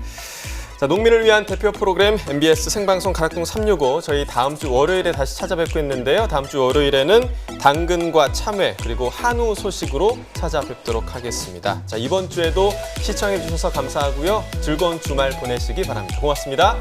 자, 농민을 위한 대표 프로그램 MBS 생방송 가락동 365 저희 다음 주 월요일에 다시 찾아뵙겠는데요. 다음 주 월요일에는 당근과 참외 그리고 한우 소식으로 찾아뵙도록 하겠습니다. 자, 이번 주에도 시청해 주셔서 감사하고요. 즐거운 주말 보내시기 바랍니다. 고맙습니다.